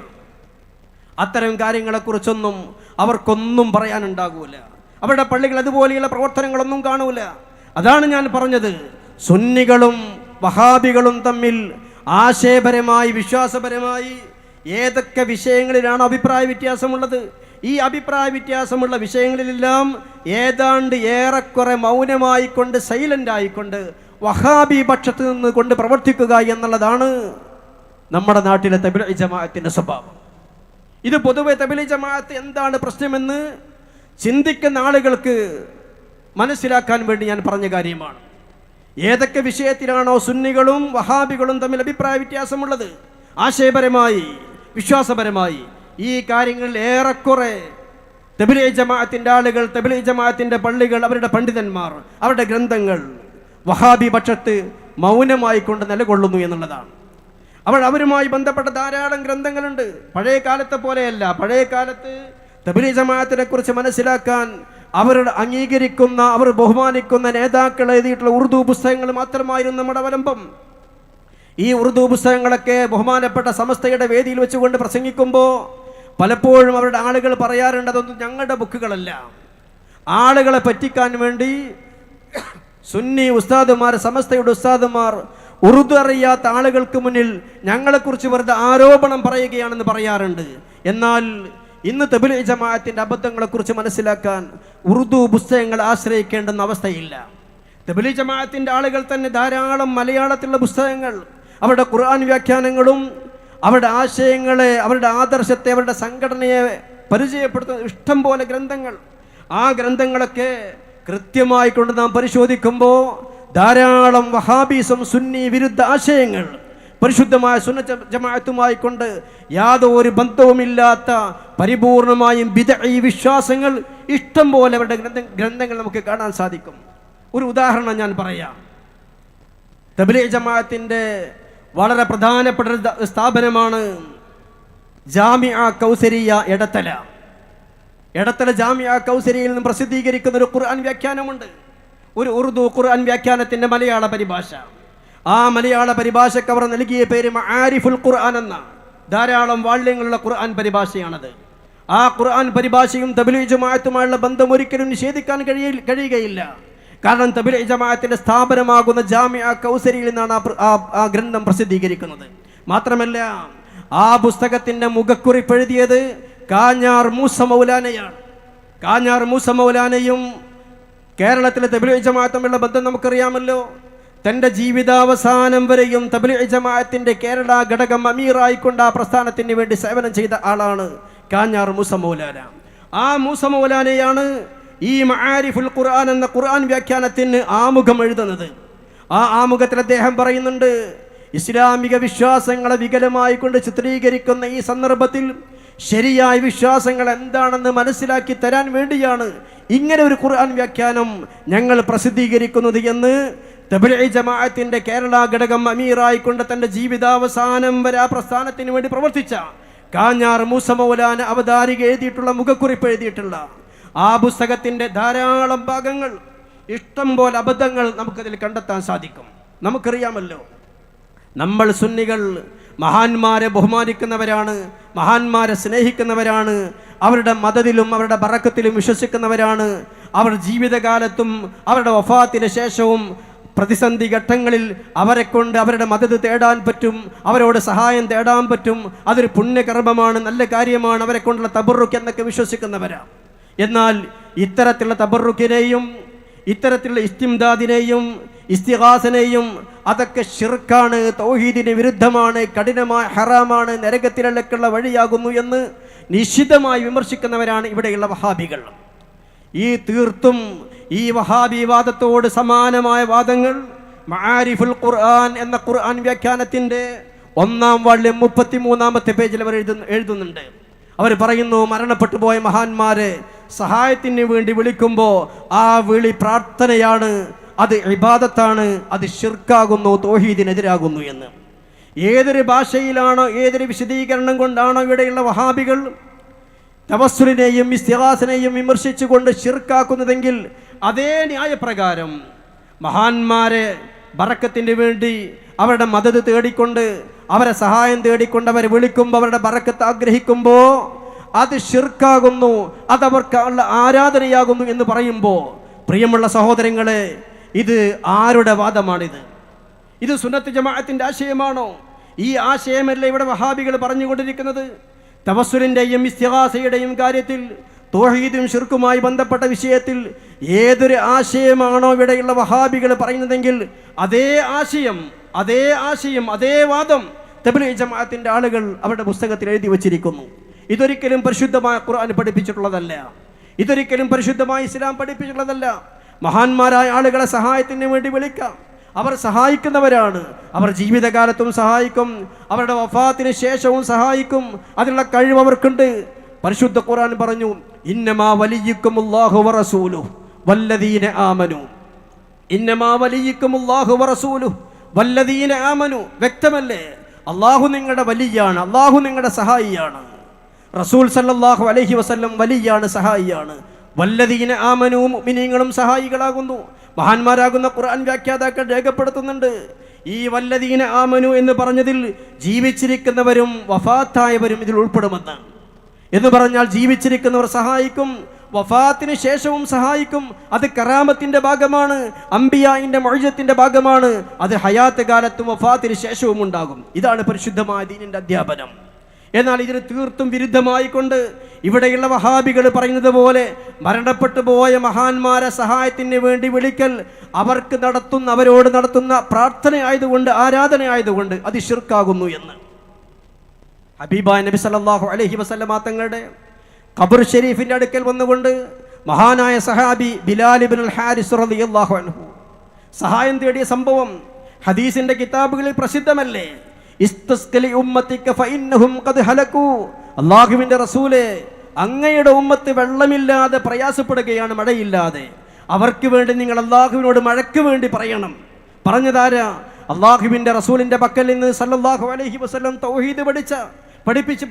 അത്തരം കാര്യങ്ങളെക്കുറിച്ചൊന്നും അവർക്കൊന്നും പറയാനുണ്ടാകൂല. അവരുടെ പള്ളികൾ അതുപോലെയുള്ള പ്രവർത്തനങ്ങളൊന്നും കാണൂല. അതാണ് ഞാൻ പറഞ്ഞത്, സുന്നികളും വഹാബികളും തമ്മിൽ ആശയപരമായി വിശ്വാസപരമായി ഏതൊക്കെ വിഷയങ്ങളിലാണ് അഭിപ്രായ വ്യത്യാസമുള്ളത്. ഈ അഭിപ്രായ വ്യത്യാസമുള്ള വിഷയങ്ങളിലെല്ലാം ഏതാണ്ട് ഏറെക്കുറെ മൗനമായിക്കൊണ്ട്, സൈലന്റ് ആയിക്കൊണ്ട് വഹാബി പക്ഷത്ത് നിന്ന് കൊണ്ട് പ്രവർത്തിക്കുക എന്നുള്ളതാണ് നമ്മുടെ നാട്ടിലെ തബ്ലീഗ് ജമാഅത്തിന്റെ സ്വഭാവം. ഇത് പൊതുവെ തബ്ലീഗ് ജമാഅത്ത് എന്താണ് പ്രശ്നമെന്ന് ചിന്തിക്കുന്ന ആളുകൾക്ക് മനസ്സിലാക്കാൻ വേണ്ടി ഞാൻ പറഞ്ഞ കാര്യമാണ്. ഏതൊക്കെ വിഷയത്തിലാണോ സുന്നികളും വഹാബികളും തമ്മിൽ അഭിപ്രായ വ്യത്യാസമുള്ളത്, ആശയപരമായി വിശ്വാസപരമായി, ഈ കാര്യങ്ങളിൽ ഏറെക്കുറെ തബ്ലീഗ് ജമാഅത്തിന്റെ ആളുകൾ, തബ്ലീഗ് ജമാഅത്തിന്റെ പള്ളികൾ, അവരുടെ പണ്ഡിതന്മാർ, അവരുടെ ഗ്രന്ഥങ്ങൾ വഹാബി പക്ഷത്ത് മൗനമായിക്കൊണ്ട് നിലകൊള്ളുന്നു എന്നുള്ളതാണ്. അവരുമായി ബന്ധപ്പെട്ട ധാരാളം ഗ്രന്ഥങ്ങളുണ്ട്. പഴയ കാലത്തെ പോലെയല്ല. പഴയ കാലത്ത് തബ്ലീഗ് ജമാഅത്തിനെ കുറിച്ച് മനസ്സിലാക്കാൻ അവരുടെ അംഗീകരിക്കുന്ന, അവർ ബഹുമാനിക്കുന്ന നേതാക്കൾ എഴുതിയിട്ടുള്ള ഉറുദു പുസ്തകങ്ങൾ മാത്രമായിരുന്നു നമ്മുടെ അവലംബം. ഈ ഉറുദു പുസ്തകങ്ങളൊക്കെ ബഹുമാനപ്പെട്ട സമസ്തയുടെ വേദിയിൽ വെച്ചുകൊണ്ട് പ്രസംഗിക്കുമ്പോൾ പലപ്പോഴും അവരുടെ ആളുകൾ പറയാറുണ്ട്, അതൊന്നും ഞങ്ങളുടെ ബുക്കുകളല്ല. ആളുകളെ പറ്റിക്കാൻ വേണ്ടി സുന്നി ഉസ്താദുമാർ, സമസ്തയുടെ ഉസ്താദുമാർ ഉറുദു അറിയാത്ത ആളുകൾക്ക് മുന്നിൽ ഞങ്ങളെക്കുറിച്ച് വെറുതെ ആരോപണം പറയുകയാണെന്ന് പറയാറുണ്ട്. എന്നാൽ ഇന്ന് തബ്ലീഗ് ജമാഅത്തിന്റെ അബദ്ധങ്ങളെക്കുറിച്ച് മനസ്സിലാക്കാൻ ഉറുദു പുസ്തകങ്ങൾ ആശ്രയിക്കേണ്ടെന്ന അവസ്ഥയില്ല. തബ്ലീഗ് ജമാഅത്തിന്റെ ആളുകൾ തന്നെ ധാരാളം മലയാളത്തിലുള്ള പുസ്തകങ്ങൾ, അവരുടെ ഖുർആൻ വ്യാഖ്യാനങ്ങളും അവരുടെ ആശയങ്ങളെ, അവരുടെ ആദർശത്തെ, അവരുടെ സംഘടനയെ പരിചയപ്പെടുത്തുന്ന ഇഷ്ടം പോലെ ഗ്രന്ഥങ്ങൾ. ആ ഗ്രന്ഥങ്ങളൊക്കെ കൃത്യമായി കൊണ്ട് നാം പരിശോധിക്കുമ്പോൾ ധാരാളം വഹാബിസം, സുന്നി വിരുദ്ധ ആശയങ്ങൾ, പരിശുദ്ധമായ സുന്നത്ത് ജമാഅത്തുമായി കൊണ്ട് യാതൊരു ബന്ധവുമില്ലാത്ത പരിപൂർണമായും ബിദ്ഈ വിശ്വാസങ്ങൾ ഇഷ്ടം പോലെ അവരുടെ ഗ്രന്ഥങ്ങൾ നമുക്ക് കാണാൻ സാധിക്കും. ഒരു ഉദാഹരണം ഞാൻ പറയാം. തബ്ലീഗ് ജമാഅത്തിന്റെ വളരെ പ്രധാനപ്പെട്ട ഒരു സ്ഥാപനമാണ് ജാമിഅ കൗസരിയ എടത്തല. എടത്തല ജാമിഅ കൗസരിയിൽ നിന്ന് പ്രസിദ്ധീകരിക്കുന്ന ഒരു ഖുർആൻ വ്യാഖ്യാനമുണ്ട്. ഒരു ഉറുദു ഖുർആൻ വ്യാഖ്യാനത്തിന്റെ മലയാള പരിഭാഷ. ആ മലയാള പരിഭാഷയ്ക്ക് അവർ നൽകിയ പേര് മആരിഫുൽ ഖുർആൻ എന്ന ധാരാളം വാള്യങ്ങളുള്ള ഖുർആൻ പരിഭാഷയാണത്. ആ ഖുർആൻ പരിഭാഷയും തബ്ലീഗ് ജമാഅത്തുമായുള്ള ബന്ധം ഒരിക്കലും നിഷേധിക്കാൻ കഴിയുകയില്ല. കാരണം തബ്ലീഗ് ജമാഅത്തിന്റെ സ്ഥാപനമാകുന്ന ജാമിഅ കൗസരിയിൽ നിന്നാണ് ആ ഗ്രന്ഥം പ്രസിദ്ധീകരിക്കുന്നത്. മാത്രമല്ല, ആ പുസ്തകത്തിന്റെ മുഖക്കുറിപ്പ് എഴുതിയത് കാഞ്ഞാർ മൂസ മൗലാനയാണ്. കാഞ്ഞാർ മൂസ മൗലാനയും കേരളത്തിലെ തബ്ലീഗ് ജമാഅത്തുമായുള്ള ബന്ധം നമുക്കറിയാമല്ലോ. തൻ്റെ ജീവിതാവസാനം വരെയും തബ്ലീഗ് ജമാഅത്തിന്റെ കേരള ഘടകം അമീറായിക്കൊണ്ട് ആ പ്രസ്ഥാനത്തിന് വേണ്ടി സേവനം ചെയ്ത ആളാണ് കാഞ്ഞാർ മൂസ മൗലാന. ആ മൂസ മൗലാനയാണ് ഈ മആരിഫുൽ ഖുർആൻ എന്ന ഖുർആൻ വ്യാഖ്യാനത്തിന് ആമുഖം എഴുതുന്നത്. ആ ആമുഖത്തിൽ അദ്ദേഹം പറയുന്നുണ്ട്, ഇസ്ലാമിക വിശ്വാസങ്ങളെ വികലമായി കൊണ്ട് ചിത്രീകരിക്കുന്ന ഈ സന്ദർഭത്തിൽ ശരിയായ വിശ്വാസങ്ങൾ എന്താണെന്ന് മനസ്സിലാക്കി തരാൻ വേണ്ടിയാണ് ഇങ്ങനെ ഒരു ഖുർആൻ വ്യാഖ്യാനം ഞങ്ങൾ പ്രസിദ്ധീകരിക്കുന്നത് എന്ന് തബ്ലീഗ് ജമാഅത്തിന്റെ കേരള ഘടകം അമീറായിക്കൊണ്ട് തൻ്റെ ജീവിതാവസാനം വരെ ആ പ്രസ്ഥാനത്തിന് വേണ്ടി പ്രവർത്തിച്ച കാഞ്ഞാർ മൂസ മൗലാന അവതാരിക എഴുതിയിട്ടുള്ള മുഖക്കുറിപ്പ് എഴുതിയിട്ടുള്ള ആ പുസ്തകത്തിന്റെ ധാരാളം ഭാഗങ്ങൾ, ഇഷ്ടം പോലെ അബദ്ധങ്ങൾ നമുക്കതിൽ കണ്ടെത്താൻ സാധിക്കും. നമുക്കറിയാമല്ലോ, നമ്മൾ സുന്നികൾ മഹാന്മാരെ ബഹുമാനിക്കുന്നവരാണ്, മഹാന്മാരെ സ്നേഹിക്കുന്നവരാണ്, അവരുടെ മദതിലും അവരുടെ ബറക്കത്തിലും വിശ്വസിക്കുന്നവരാണ്. അവർ ജീവിതകാലത്തും അവരുടെ വഫാത്തിന് ശേഷവും പ്രതിസന്ധി ഘട്ടങ്ങളിൽ അവരെ കൊണ്ട് അവരുടെ മദത് തേടാൻ പറ്റും, അവരോട് സഹായം തേടാൻ പറ്റും. അതൊരു പുണ്യകർമ്മമാണ്, നല്ല കാര്യമാണ്, അവരെ കൊണ്ടുള്ള തബറുക്ക് എന്നൊക്കെ വിശ്വസിക്കുന്നവരാണ്. എന്നാൽ ഇത്തരത്തിലുള്ള തബറുക്കിനെയും ഇത്തരത്തിലുള്ള ഇസ്തിംദാദിനെയും ഇസ്തിഗാസനെയും അതൊക്കെ ശിർക്കാണ്, തൗഹീദിന് വിരുദ്ധമാണ്, കഠിനമായ ഹറാമാണ്, നരകത്തിലേക്കുള്ള വഴിയാകുന്നു എന്ന് നിശിതമായി വിമർശിക്കുന്നവരാണ് ഇവിടെയുള്ള വഹാബികൾ. ഈ തീർത്തും ഈ വഹാബി വാദത്തോട് സമാനമായ വാദങ്ങൾ മആരിഫുൽ ഖുർആൻ എന്ന ഖുർആൻ വ്യാഖ്യാനത്തിന്റെ 1-ാം വാള്യം 33-ാമത്തെ പേജിൽ അവർ എഴുതുന്നുണ്ട്. അവർ പറയുന്നു, മരണപ്പെട്ടു പോയ മഹാന്മാരെ സഹായത്തിന് വേണ്ടി വിളിക്കുമ്പോൾ ആ വിളി പ്രാർത്ഥനയാണ്, അത് ഇബാദത്താണ്, അത് ശിർക്കാകുന്നു, തൗഹീദിനെതിരാകുന്നു എന്ന്. ഏതൊരു ഭാഷയിലാണോ, ഏതൊരു വിശദീകരണം കൊണ്ടാണോ ഇവിടെയുള്ള വഹാബികൾ തവസ്സുലിനെയും ഇസ്തിഗാസനെയും വിമർശിച്ചുകൊണ്ട് ശിർക്കാക്കുന്നതെങ്കിൽ അതേ ന്യായപ്രകാരം മഹാന്മാരെ ബറക്കത്തിന് വേണ്ടി അവരുടെ മദത് തേടിക്കൊണ്ട്, അവരെ സഹായം തേടിക്കൊണ്ട് അവരെ വിളിക്കുമ്പോൾ, അവരുടെ ബറക്കത്ത് ആഗ്രഹിക്കുമ്പോൾ അത് ശിർക്കാകുന്നു, അതവർക്ക് ആരാധനയാകുന്നു എന്ന് പറയുമ്പോൾ, പ്രിയമുള്ള സഹോദരങ്ങളെ, ഇത് ആരുടെ വാദമാണിത്? ഇത് സുന്നത്ത് ജമാഅത്തിന്റെ ആശയമാണോ? ഈ ആശയമല്ല ഇവിടെ വഹാബികൾ പറഞ്ഞുകൊണ്ടിരിക്കുന്നത്. തവസ്സുലിന്റെയും ഇസ്തിഗാസയുടെയും കാര്യത്തിൽ, തൗഹീദും ശിർക്കുമായി ബന്ധപ്പെട്ട വിഷയത്തിൽ ഏതൊരു ആശയമാണോ ഇവിടെയുള്ള വഹാബികൾ പറയുന്നതെങ്കിൽ അതേ ആശയം അതേ വാദം തബ്ലീഗ് ജമാഅത്തിന്റെ ആളുകൾ അവരുടെ പുസ്തകത്തിൽ എഴുതി വച്ചിരിക്കുന്നു. ഇതൊരിക്കലും പരിശുദ്ധമായ ഖുർആൻ പഠിപ്പിച്ചിട്ടുള്ളതല്ല. ഇതൊരിക്കലും പരിശുദ്ധമായ ഇസ്ലാം പഠിപ്പിച്ചിട്ടുള്ളതല്ല. മഹാന്മാരായ ആളുകളെ സഹായത്തിന് വേണ്ടി വിളിക്കാം. അവർ സഹായിക്കുന്നവരാണ്. അവർ ജീവിതകാലത്തും സഹായിക്കും, അവരുടെ വഫാത്തിന് ശേഷവും സഹായിക്കും. അതിനുള്ള കഴിവ് അവർക്കുണ്ട്. പരിശുദ്ധ ഖുർആൻ പറഞ്ഞു, ഇന്നമാ വലിയ്യുക്കുമുല്ലാഹു വറസൂലുഹു വല്ലദീന ആമനു. ഇന്നമാ വലിയ്യുക്കുമുല്ലാഹു വറസൂലുഹു വല്ലദീന ആമനു. വ്യക്തമല്ലേ? അള്ളാഹു നിങ്ങളുടെ വലിയാണ്, അള്ളാഹു നിങ്ങളുടെ സഹായിയാണ്. റസൂൽ സല്ലല്ലാഹു അലൈഹി വസല്ലം വലിയാണ്, സഹായിയാണ്. വല്ലദീന ആമനു, മുഅ്മിനീങ്ങളും സഹായികളാകുന്നു. മഹാന്മാരാകുന്ന ഖുർആൻ വ്യാഖ്യാതാക്കൾ രേഖപ്പെടുത്തുന്നുണ്ട്, ഈ വല്ലദീന ആമനു എന്ന് പറഞ്ഞതിൽ ജീവിച്ചിരിക്കുന്നവരും വഫാത്തായവരും ഇതിൽ ഉൾപ്പെടുമെന്ന്. എന്ന് പറഞ്ഞാൽ ജീവിച്ചിരിക്കുന്നവർ സഹായിക്കും, വഫാത്തിന് ശേഷവും സഹായിക്കും. അത് കറാമത്തിന്റെ ഭാഗമാണ്, അംബിയായിന്റെ മുഅ്ജിസത്തിന്റെ ഭാഗമാണ്. അത് ഹയാത്ത് കാലത്തും വഫാത്തിന് ശേഷവും ഉണ്ടാകും. ഇതാണ് പരിശുദ്ധമായ ദീനിന്റെ അധ്യാപനം. എന്നാൽ ഇതിന് തീർത്തും വിരുദ്ധമായിക്കൊണ്ട് ഇവിടെയുള്ള വഹാബികൾ പറയുന്നത് പോലെ മരണപ്പെട്ടു പോയ മഹാന്മാരെ സഹായത്തിന് വേണ്ടി വിളിക്കൽ അവരോട് നടത്തുന്ന പ്രാർത്ഥനയായതുകൊണ്ട്, ആരാധനയായതുകൊണ്ട് അത് ശിർക്കാകുന്നു എന്ന് ഹബീബായ നബി സല്ലല്ലാഹു അലൈഹി വസല്ലമ തങ്ങളുടെ ഖബർ ഷരീഫിന്റെ അടുക്കൽ വന്നുകൊണ്ട് മഹാനായ സഹാബി ബിലാൽ ഇബ്നുൽ ഹാരിസ് റളിയല്ലാഹു അൻഹു സഹായം തേടിയ സംഭവം ഹദീസിന്റെ കിതാബുകളിൽ പ്രസിദ്ധമല്ലേ? ഇസ്തസ്കലി ഉമ്മത്തിക ഫഇന്നഹും ഖദ് ഹലകൂ. അല്ലാഹുവിന്റെ റസൂലേ, അങ്ങയുടെ ഉമ്മത്ത് വെള്ളമില്ലാതെ പ്രയാസപ്പെടുകയാണ്, മഴയില്ലാതെ. അവർക്ക് വേണ്ടി നിങ്ങൾ അല്ലാഹുവിനോട് മഴയ്ക്ക് വേണ്ടി പറയണം. പറഞ്ഞതാരാ? അല്ലാഹുവിന്റെ റസൂലിന്റെ പക്കൽ നിന്ന് സല്ലല്ലാഹു അലൈഹി വസല്ലം തൗഹീദ്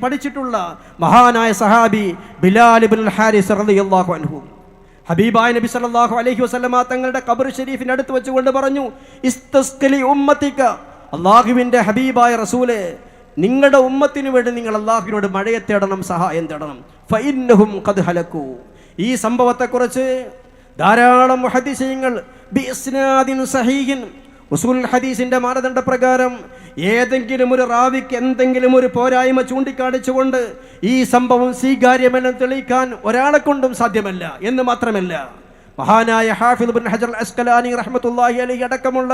പഠിച്ചിട്ടുള്ള മഹാനായ സഹാബി ബിലാൽ ഇബ്നുൽ ഹാരിസ് റളിയല്ലാഹു അൻഹു ഹബീബായ നബി സല്ലല്ലാഹു അലൈഹി വസല്ലമ തങ്ങളുടെ ഖബർ ഷരീഫിന്റെ അടുത്ത് വെച്ചുകൊണ്ട് പറഞ്ഞു, ഇസ്തസ്കലി ഉമ്മത്തിക, അല്ലാഹുവിന്റെ ഹബീബായ റസൂലേ, നിങ്ങളുടെ ഉമ്മത്തിന് വേണ്ടി നിങ്ങൾ അല്ലാഹുവിനോട് മഴയെ തേടണം, സഹായം തേടണം. ഫഇന്നഹും ഖദ് ഹലകൂ. ഈ സംഭവത്തെക്കുറിച്ച് ധാരാളം മുഹദ്ദിസീങ്ങൾ ബിഇസ്നാദിൻ സഹീഹിൻ, ഉസൂൽ ഹദീസിന്റെ മാനദണ്ഡ പ്രകാരം ഏതെങ്കിലും ഒരു റാവിക്ക് എന്തെങ്കിലും ഒരു പോരായ്മ ചൂണ്ടിക്കാണിച്ചുകൊണ്ട് ഈ സംഭവം സ്വീകാര്യമെന്ന് തെളിയിക്കാൻ ഒരാളെ കൊണ്ടും സാധ്യമല്ല. എന്ന് മാത്രമല്ല, മഹാനായ ഹാഫിദ് ഇബ്നു ഹജർ അസ്കലാനി റഹ്മത്തുള്ളാഹി അലൈഹി അടക്കമുള്ള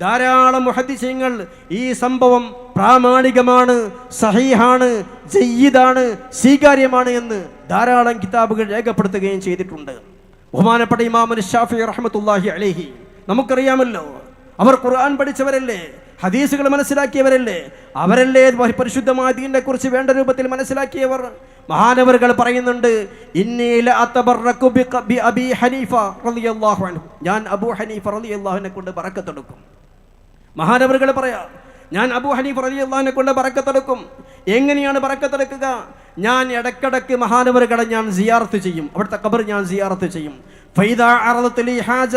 ധാരാളം മുഹദ്ദിസീങ്ങൾ ഈ സംഭവം പ്രാമാണികമാണ്, സഹീഹാണ്, ജയ്യിദാണ്, സ്വീകാര്യമാണ് എന്ന് ധാരാളം കിതാബുകൾ രേഖപ്പെടുത്തുകയും ചെയ്തിട്ടുണ്ട്. ബഹുമാനപ്പെട്ട ഇമാം ശാഫിഈ റഹ്മത്തുള്ളാഹി അലൈഹി, നമുക്കറിയാമല്ലോ, അവർ ഖുർആൻ പഠിച്ചവരല്ലേ, ഹദീസുകൾ മനസ്സിലാക്കിയവരല്ലേ, അവരല്ലേ പരിശുദ്ധമായ ദീനിനെ കുറിച്ച് വേണ്ട രൂപത്തിൽ മനസ്സിലാക്കിയവർ. മഹാനവറുകൾ പറയുന്നുണ്ട്, ഞാൻ അബൂ ഹനീഫ റളിയല്ലാഹുവിനെ കൊണ്ട് ബറക്കത്തെടുക്കും. മഹാനവറുകൾ പറയാ, ഞാൻ അബൂ ഹനീഫ റളിയല്ലാഹുവിനെ കൊണ്ട് ബറക്കത്തെടുക്കും. എങ്ങനെയാണ് ബറക്കത്തെടുക്കുക? ഞാൻ ഇടക്കിടക്ക് മഹാനവറുകളെ ഞാൻ സിയാറത്ത് ചെയ്യും, അവിടുത്തെ ഖബർ ഞാൻ സിയാറത്ത് ചെയ്യും. ഫൈദാ അറദത് ലി ഹാജ,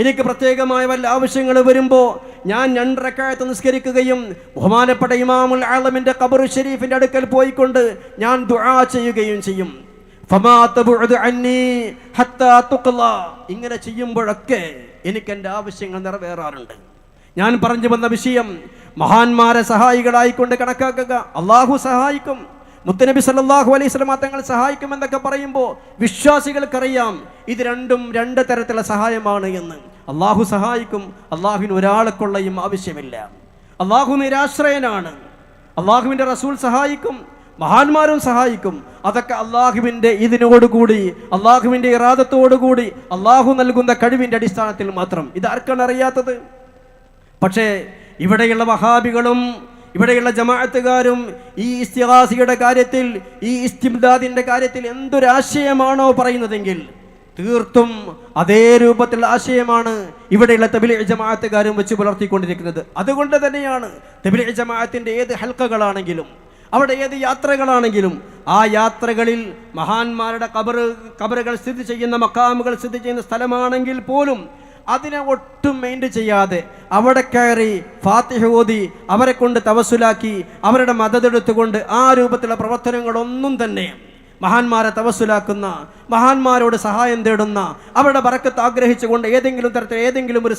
എനിക്ക് പ്രത്യേകമായ വല്ല ആവശ്യങ്ങൾ വരുമ്പോൾ ഞാൻ 2 റക്അത്ത് നിസ്കരിക്കുകയും ബഹുമാനപ്പെട്ട ഇമാമുൽ ആലമിന്റെ ഖബർ ഷരീഫിന്റെ അടുക്കൽ പോയിക്കൊണ്ട് ഞാൻ ദുആ ചെയ്യുകയും ചെയ്യും. ഫമാ തബഉദ് അന്നി ഹത്താ തുഖ്ലാ. ഇങ്ങനെ ചെയ്യുമ്പോഴൊക്കെ എനിക്ക് എൻ്റെ ആവശ്യങ്ങൾ നിറവേറാറുണ്ട്. ഞാൻ പറഞ്ഞു വന്ന വിഷയം മഹാന്മാരെ സഹായികളായിക്കൊണ്ട് കണക്കാക്കുക. അള്ളാഹു സഹായിക്കും, മുത്തനബി സല്ലല്ലാഹു അലൈഹി വസല്ലം തങ്ങൾ സഹായിക്കുമെന്നൊക്കെ പറയുമ്പോൾ വിശ്വാസികൾക്കറിയാം ഇത് രണ്ടും 2 തരത്തിലുള്ള സഹായമാണ് എന്ന്. അള്ളാഹു സഹായിക്കും, അള്ളാഹുവിന് ഒരാളെക്കൊള്ളയും ആവശ്യമില്ല. അള്ളാഹു നിരാശ്രയനാണ്. അള്ളാഹുവിൻ്റെ റസൂൽ സഹായിക്കും, മഹാന്മാരും സഹായിക്കും. അതൊക്കെ അള്ളാഹുവിൻ്റെ ഇതിനോടുകൂടി, അള്ളാഹുവിൻ്റെ ഇറാദത്തോടുകൂടി, അള്ളാഹു നൽകുന്ന കഴിവിൻ്റെ അടിസ്ഥാനത്തിൽ മാത്രം. ഇതാർക്കാണ് അറിയാത്തത്? പക്ഷേ ഇവിടെയുള്ള വഹാബികളും ഇവിടെയുള്ള ജമാഅത്തുകാരും ഈ ഇസ്തിഗാസയുടെ കാര്യത്തിൽ, ഈ ഇസ്തിംദാദിന്റെ കാര്യത്തിൽ എന്തൊരാശയമാണോ പറയുന്നതെങ്കിൽ തീർത്തും അതേ രൂപത്തിലുള്ള ആശയമാണ് ഇവിടെയുള്ള തബ്ലീഗ് ജമാഅത്തുകാരും വെച്ച് പുലർത്തിക്കൊണ്ടിരിക്കുന്നത്. അതുകൊണ്ട് തന്നെയാണ് തബ്ലീഗ് ജമാഅത്തിന്റെ ഏത് ഹൽക്കകളാണെങ്കിലും, അവിടെ ഏത് യാത്രകളാണെങ്കിലും, ആ യാത്രകളിൽ മഹാന്മാരുടെ ഖബറുകൾ സ്ഥിതി ചെയ്യുന്ന, മഖാമുകൾ സ്ഥിതി ചെയ്യുന്ന സ്ഥലമാണെങ്കിൽ പോലും അതിനെ ഒട്ടും മൈൻഡ് ചെയ്യാതെ അവിടെ കയറി ഫാത്തിഹ ഓതി അവരെ കൊണ്ട് തവസ്സുലാക്കി അവരുടെ മദദെടുത്തുകൊണ്ട് ആ രൂപത്തിലുള്ള പ്രവർത്തനങ്ങളൊന്നും തന്നെ മഹാന്മാരെ തവസ്സുലാക്കുന്ന, മഹാന്മാരോട് സഹായം തേടുന്ന, അവരുടെ ബറക്കത്ത് ആഗ്രഹിച്ചുകൊണ്ട് ഏതെങ്കിലും തരത്തിൽ ഏതെങ്കിലും ഒരു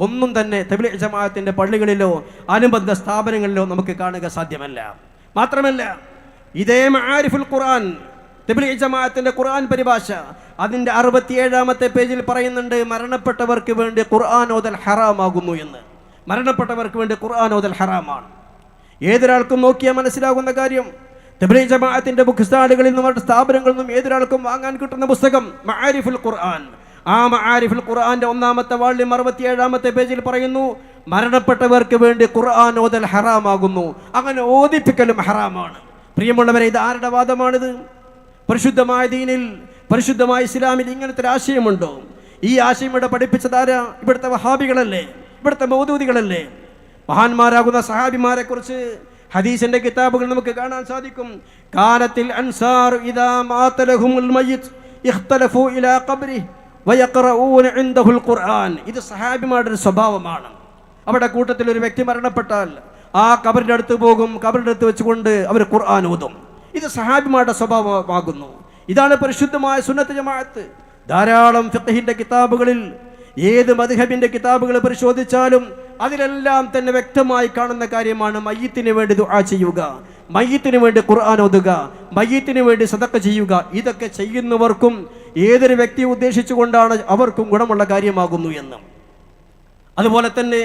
ഒന്നും തന്നെ തബ്ലീഗ് ജമാഅത്തിന്റെ പള്ളികളിലോ അനുബന്ധ സ്ഥാപനങ്ങളിലോ നമുക്ക് കാണുക സാധ്യമല്ല. മാത്രമല്ല, ഇതേ മആരിഫുൽ ഖുർആൻ, തബ്ലീഗ് ജമാഅത്തിന്റെ ഖുർആൻ പരിഭാഷ, അതിൻ്റെ 67-ാമത്തെ പേജിൽ പറയുന്നുണ്ട്, മരണപ്പെട്ടവർക്ക് വേണ്ടി ഖുർആൻ ഓതൽ ഹറാമാകുന്നു എന്ന്. മരണപ്പെട്ടവർക്ക് വേണ്ടി ഖുർആൻ ഓതൽ ഹറാമാണ്. ഏതൊരാൾക്കും നോക്കിയാൽ മനസ്സിലാകുന്ന കാര്യം. തബ്ലീഗ് ജമാഅത്തിന്റെ ബുക്ക് സ്റ്റാളുകളിൽ നിന്നും അവരുടെ സ്ഥാപനങ്ങളിൽ നിന്നും ഏതൊരാൾക്കും വാങ്ങാൻ കിട്ടുന്ന പുസ്തകം മആരിഫുൽ ഖുർആൻ. ആ മആരിഫുൽ ഖുർആന്റെ 1-ാമത്തെ വാള്യം 67-ാമത്തെ പേജിൽ പറയുന്നു, മരണപ്പെട്ടവർക്ക് വേണ്ടി ഖുർആൻ ഓതൽ ഹറാമാകുന്നു, അങ്ങനെ ഓതിപ്പിക്കലും ഹറാമാണ്. പ്രിയമുള്ളവരെ, ഇത് ആരുടെ വാദമാണിത്? പരിശുദ്ധമായ ദീനിൽ, പരിശുദ്ധമായ ഇസ്ലാമിൽ ഇങ്ങനത്തെ ഒരു ആശയമുണ്ടോ? ഈ ആശയം ഇവിടെ പഠിപ്പിച്ചതാരാ? ഇവിടുത്തെ വഹാബികളല്ലേ, ഇവിടുത്തെ മൗദൂദികളല്ലേ? മഹാന്മാരാകുന്ന സഹാബിമാരെ കുറിച്ച് ഹദീസിന്റെ കിതാബുകൾ നമുക്ക് കാണാൻ സാധിക്കും. കാലത്തിൽ അൻസാർ ഇദാ മാത ലഹുൽ മയ്യിത്ത് ഇഖ്തലഫു ഇലാ ഖബ്രിഹി വയഖറഊന ഇൻദഹുൽ ഖുർആൻ. ഇത് സഹാബിമാരുടെ ഒരു സ്വഭാവമാണ്. അവിടെ കൂട്ടത്തിൽ ഒരു വ്യക്തി മരണപ്പെട്ടാൽ ആ ഖബറിന്റെ അടുത്ത് പോകും, ഖബറിന്റെ അടുത്ത് വെച്ചുകൊണ്ട് അവർ ഖുർആൻ ഓതും. ഇത് സഹാബിമാരുടെ സ്വഭാവമാകുന്നു. ഇതാണ് പരിശുദ്ധമായ സുന്നത്ത് ജമാഅത്ത്. ധാരാളം ഫിഖ്ഹിന്റെ കിതാബുകളിൽ, ഏത് മദ്ഹബിന്റെ കിതാബുകൾ പരിശോധിച്ചാലും അതിലെല്ലാം തന്നെ വ്യക്തമായി കാണുന്ന കാര്യമാണ് മയ്യിത്തിന് വേണ്ടി ദുആ ചെയ്യുക, മയ്യിത്തിന് വേണ്ടി ഖുർആൻ ഓതുക, മയ്യിത്തിന് വേണ്ടി സദഖ ചെയ്യുക. ഇതൊക്കെ ചെയ്യുന്നവർക്കും ഏതൊരു വ്യക്തിയെ ഉദ്ദേശിച്ചുകൊണ്ടാണ് അവർക്കും ഗുണമുള്ള കാര്യമാകുന്നു എന്ന്. അതുപോലെ തന്നെ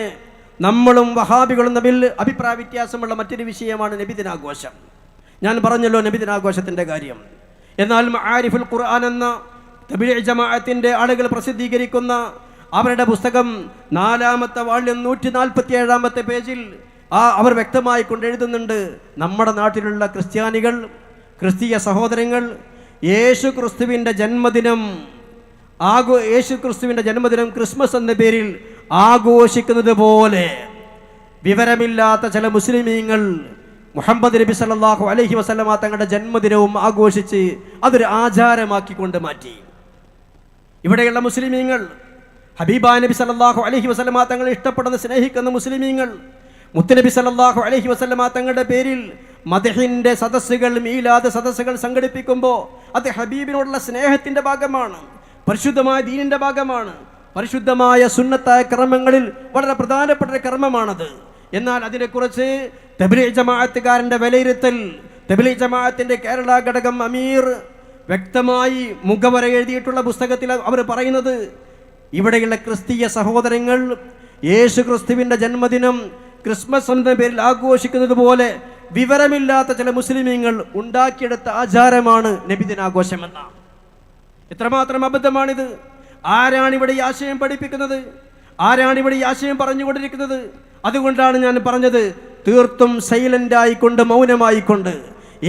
നമ്മളും വഹാബികളും തമ്മിൽ അഭിപ്രായ വ്യത്യാസമുള്ള മറ്റൊരു വിഷയമാണ് നബിദിനാഘോഷം. ഞാൻ പറഞ്ഞല്ലോ നബിദിനാഘോഷത്തിൻ്റെ കാര്യം. എന്നാൽ മആരിഫുൽ ഖുർആൻ എന്ന തബ്ലീഗ് ജമാഅത്തിന്റെ ആളുകൾ പ്രസിദ്ധീകരിക്കുന്ന അവരുടെ പുസ്തകം 4-ാമത്തെ വാള്യം 147-ാമത്തെ പേജിൽ അവർ വ്യക്തമായി കൊണ്ട് എഴുതുന്നുണ്ട്, നമ്മുടെ നാട്ടിലുള്ള ക്രിസ്ത്യാനികൾ, ക്രിസ്തീയ സഹോദരങ്ങൾ യേശു ക്രിസ്തുവിൻ്റെ ജന്മദിനം ക്രിസ്മസ് എന്ന പേരിൽ ആഘോഷിക്കുന്നത് പോലെ വിവരമില്ലാത്ത ചില മുസ്ലിമീങ്ങൾ മുഹമ്മദ് നബി സല്ലല്ലാഹു അലൈഹി വസല്ലമ തങ്ങളുടെ ജന്മദിനവും ആഘോഷിച്ച് അതൊരു ആചാരമാക്കിക്കൊണ്ട് മാറ്റി. ഇവിടെയുള്ള മുസ്ലിമീങ്ങൾ, ഹബീബാ നബി സല്ലല്ലാഹു അലൈഹി വസല്ലമ തങ്ങളെ ഇഷ്ടപ്പെടുന്ന സ്നേഹിക്കുന്ന മുസ്ലിമീങ്ങൾ മുത്തുനബി സല്ലല്ലാഹു അലൈഹി വസല്ലമ തങ്ങളുടെ പേരിൽ മദ്ഹിന്റെ സദസ്സുകൾ, മീലാദ് സദസ്സുകൾ സംഘടിപ്പിക്കുമ്പോൾ അത് ഹബീബിനോടുള്ള സ്നേഹത്തിന്റെ ഭാഗമാണ്, പരിശുദ്ധമായ ദീനിന്റെ ഭാഗമാണ്, പരിശുദ്ധമായ സുന്നത്തായ കർമ്മങ്ങളിൽ വളരെ പ്രധാനപ്പെട്ട ഒരു കർമ്മമാണത്. എന്നാൽ അതിനെക്കുറിച്ച് തബ്ലീഗ് ജമാഅത്തുകാരൻ്റെ വിലയിരുത്തൽ, തബ്ലീഗ് ജമാഅത്തിന്റെ കേരള ഘടകം അമീർ വ്യക്തമായി മുഖവര എഴുതിയിട്ടുള്ള പുസ്തകത്തിൽ അവർ പറയുന്നത്, ഇവിടെയുള്ള ക്രിസ്തീയ സഹോദരങ്ങൾ യേശു ക്രിസ്തുവിൻ്റെ ജന്മദിനം ക്രിസ്മസ് എന്ന പേരിൽ ആഘോഷിക്കുന്നത് പോലെ വിവരമില്ലാത്ത ചില മുസ്ലിമീങ്ങൾ ഉണ്ടാക്കിയെടുത്ത ആചാരമാണ് നബിദിനാഘോഷമെന്ന. എത്രമാത്രം അബദ്ധമാണിത്! ആരാണിവിടെ ഈ ആശയം പഠിപ്പിക്കുന്നത്? ആരാണിവിടെ ഈ ആശയം പറഞ്ഞുകൊണ്ടിരിക്കുന്നത്? അതുകൊണ്ടാണ് ഞാൻ പറഞ്ഞത്, തീർത്തും സൈലൻ്റായിക്കൊണ്ട്, മൗനമായിക്കൊണ്ട്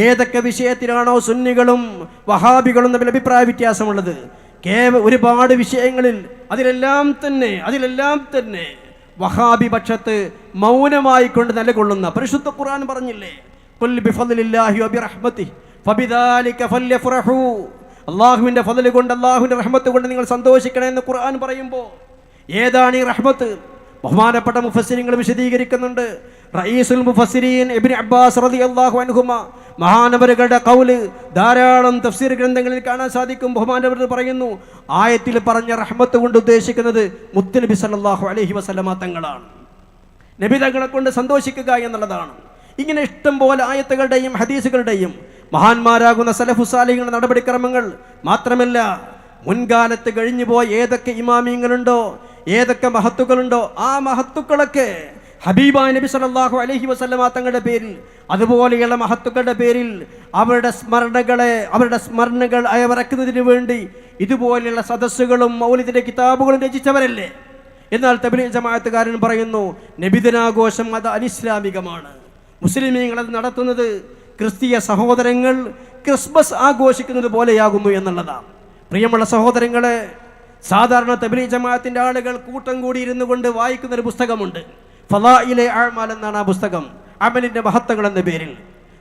ഏതൊക്കെ വിഷയത്തിലാണോ സുന്നികളും വഹാബികളും തമ്മിൽ അഭിപ്രായ വ്യത്യാസമുള്ളത്, ഒരുപാട് വിഷയങ്ങളിൽ അതിലെല്ലാം തന്നെ വഹാബി പക്ഷത്ത് മൗനമായിക്കൊണ്ട് നിലകൊള്ളുന്ന പരിശുദ്ധ ഖുർആൻ പറഞ്ഞില്ലേ, ഖുൽ ബിഫദ്ലില്ലാഹി വബിറഹ്മതിഹി ഫബിദാലിക ഫല്യഫറഹു, അല്ലാഹുവിൻ്റെ ഫദ്ൽ കൊണ്ട്, അല്ലാഹുവിൻ്റെ റഹ്മത്ത് കൊണ്ട് നിങ്ങൾ സന്തോഷിക്കണം എന്ന് ഖുർആൻ പറയുമ്പോൾ ഏതാണ് ഈ റഹ്മത്ത്? ബഹുമാനപ്പെട്ട മുഫസ്സിരിങ്ങൾ വിശദീകരിക്കുന്നുണ്ട്. റഈസുൽ മുഫസ്സിരീൻ ഇബ്നു അബ്ബാസ് റളിയല്ലാഹു അൻഹുമ മഹാനവറുകളുടെ ഖൗല് ധാരാളം തഫ്സീർ ഗ്രന്ഥങ്ങളിൽ കാണാൻ സാധിക്കും. ബഹുമാനവർ പറയുന്നു, ആയത്തിൽ പറഞ്ഞ റഹ്മത്ത് കൊണ്ട് ഉദ്ദേശിക്കുന്നത് മുത്തുനബി സല്ലല്ലാഹു അലൈഹി വസല്ലമ തങ്ങളാണ്. നബി തങ്ങളെ കൊണ്ട് സന്തോഷിക്കുക എന്നുള്ളതാണ്. ഇങ്ങനെ ഇഷ്ടം പോലെ ആയത്തുകളുടെയും ഹദീസുകളുടെയും മഹാന്മാരാകുന്ന സലഫു സാലിഹ്കളുടെ നടപടിക്രമങ്ങൾ മാത്രമല്ല, മുൻകാലത്ത് കഴിഞ്ഞുപോയ ഏതൊക്കെ ഇമാമിങ്ങളുണ്ടോ, ഏതൊക്കെ മഹത്തുക്കളുണ്ടോ, ആ മഹത്തുക്കളൊക്കെ ഹബീബായ നബി സല്ലല്ലാഹു അലൈഹി വസല്ലമ തങ്ങളുടെ പേരിൽ, അതുപോലെയുള്ള മഹത്തുക്കളുടെ പേരിൽ അവരുടെ സ്മരണകൾ അയവിറക്കുന്നതിന് വേണ്ടി ഇതുപോലെയുള്ള സദസ്സുകളും മൗലിദിന്റെ കിതാബുകളും രചിച്ചവരല്ലേ. എന്നാൽ തബ്ലീഗ് ജമാഅത്തുകാരൻ പറയുന്നു, നബിദിനാഘോഷം അത് അനിസ്ലാമികമാണ്. മുസ്ലിമീങ്ങൾ അത് നടത്തുന്നത് ക്രിസ്തീയ സഹോദരങ്ങൾ ക്രിസ്മസ് ആഘോഷിക്കുന്നത് പോലെയാകുന്നു എന്നുള്ളതാണ്. പ്രിയമുള്ള സഹോദരങ്ങളെ, സാധാരണ തബ്ലീഗ് ജമാഅത്തിന്റെ ആളുകൾ കൂട്ടം കൂടി ഇരുന്നു കൊണ്ട് വായിക്കുന്നൊരു പുസ്തകമുണ്ട്, ഫളായിലെ അഅ്മാൽ എന്നാണ് ആ പുസ്തകം. അമലിന്റെ മഹത്വങ്ങൾ എന്ന പേരിൽ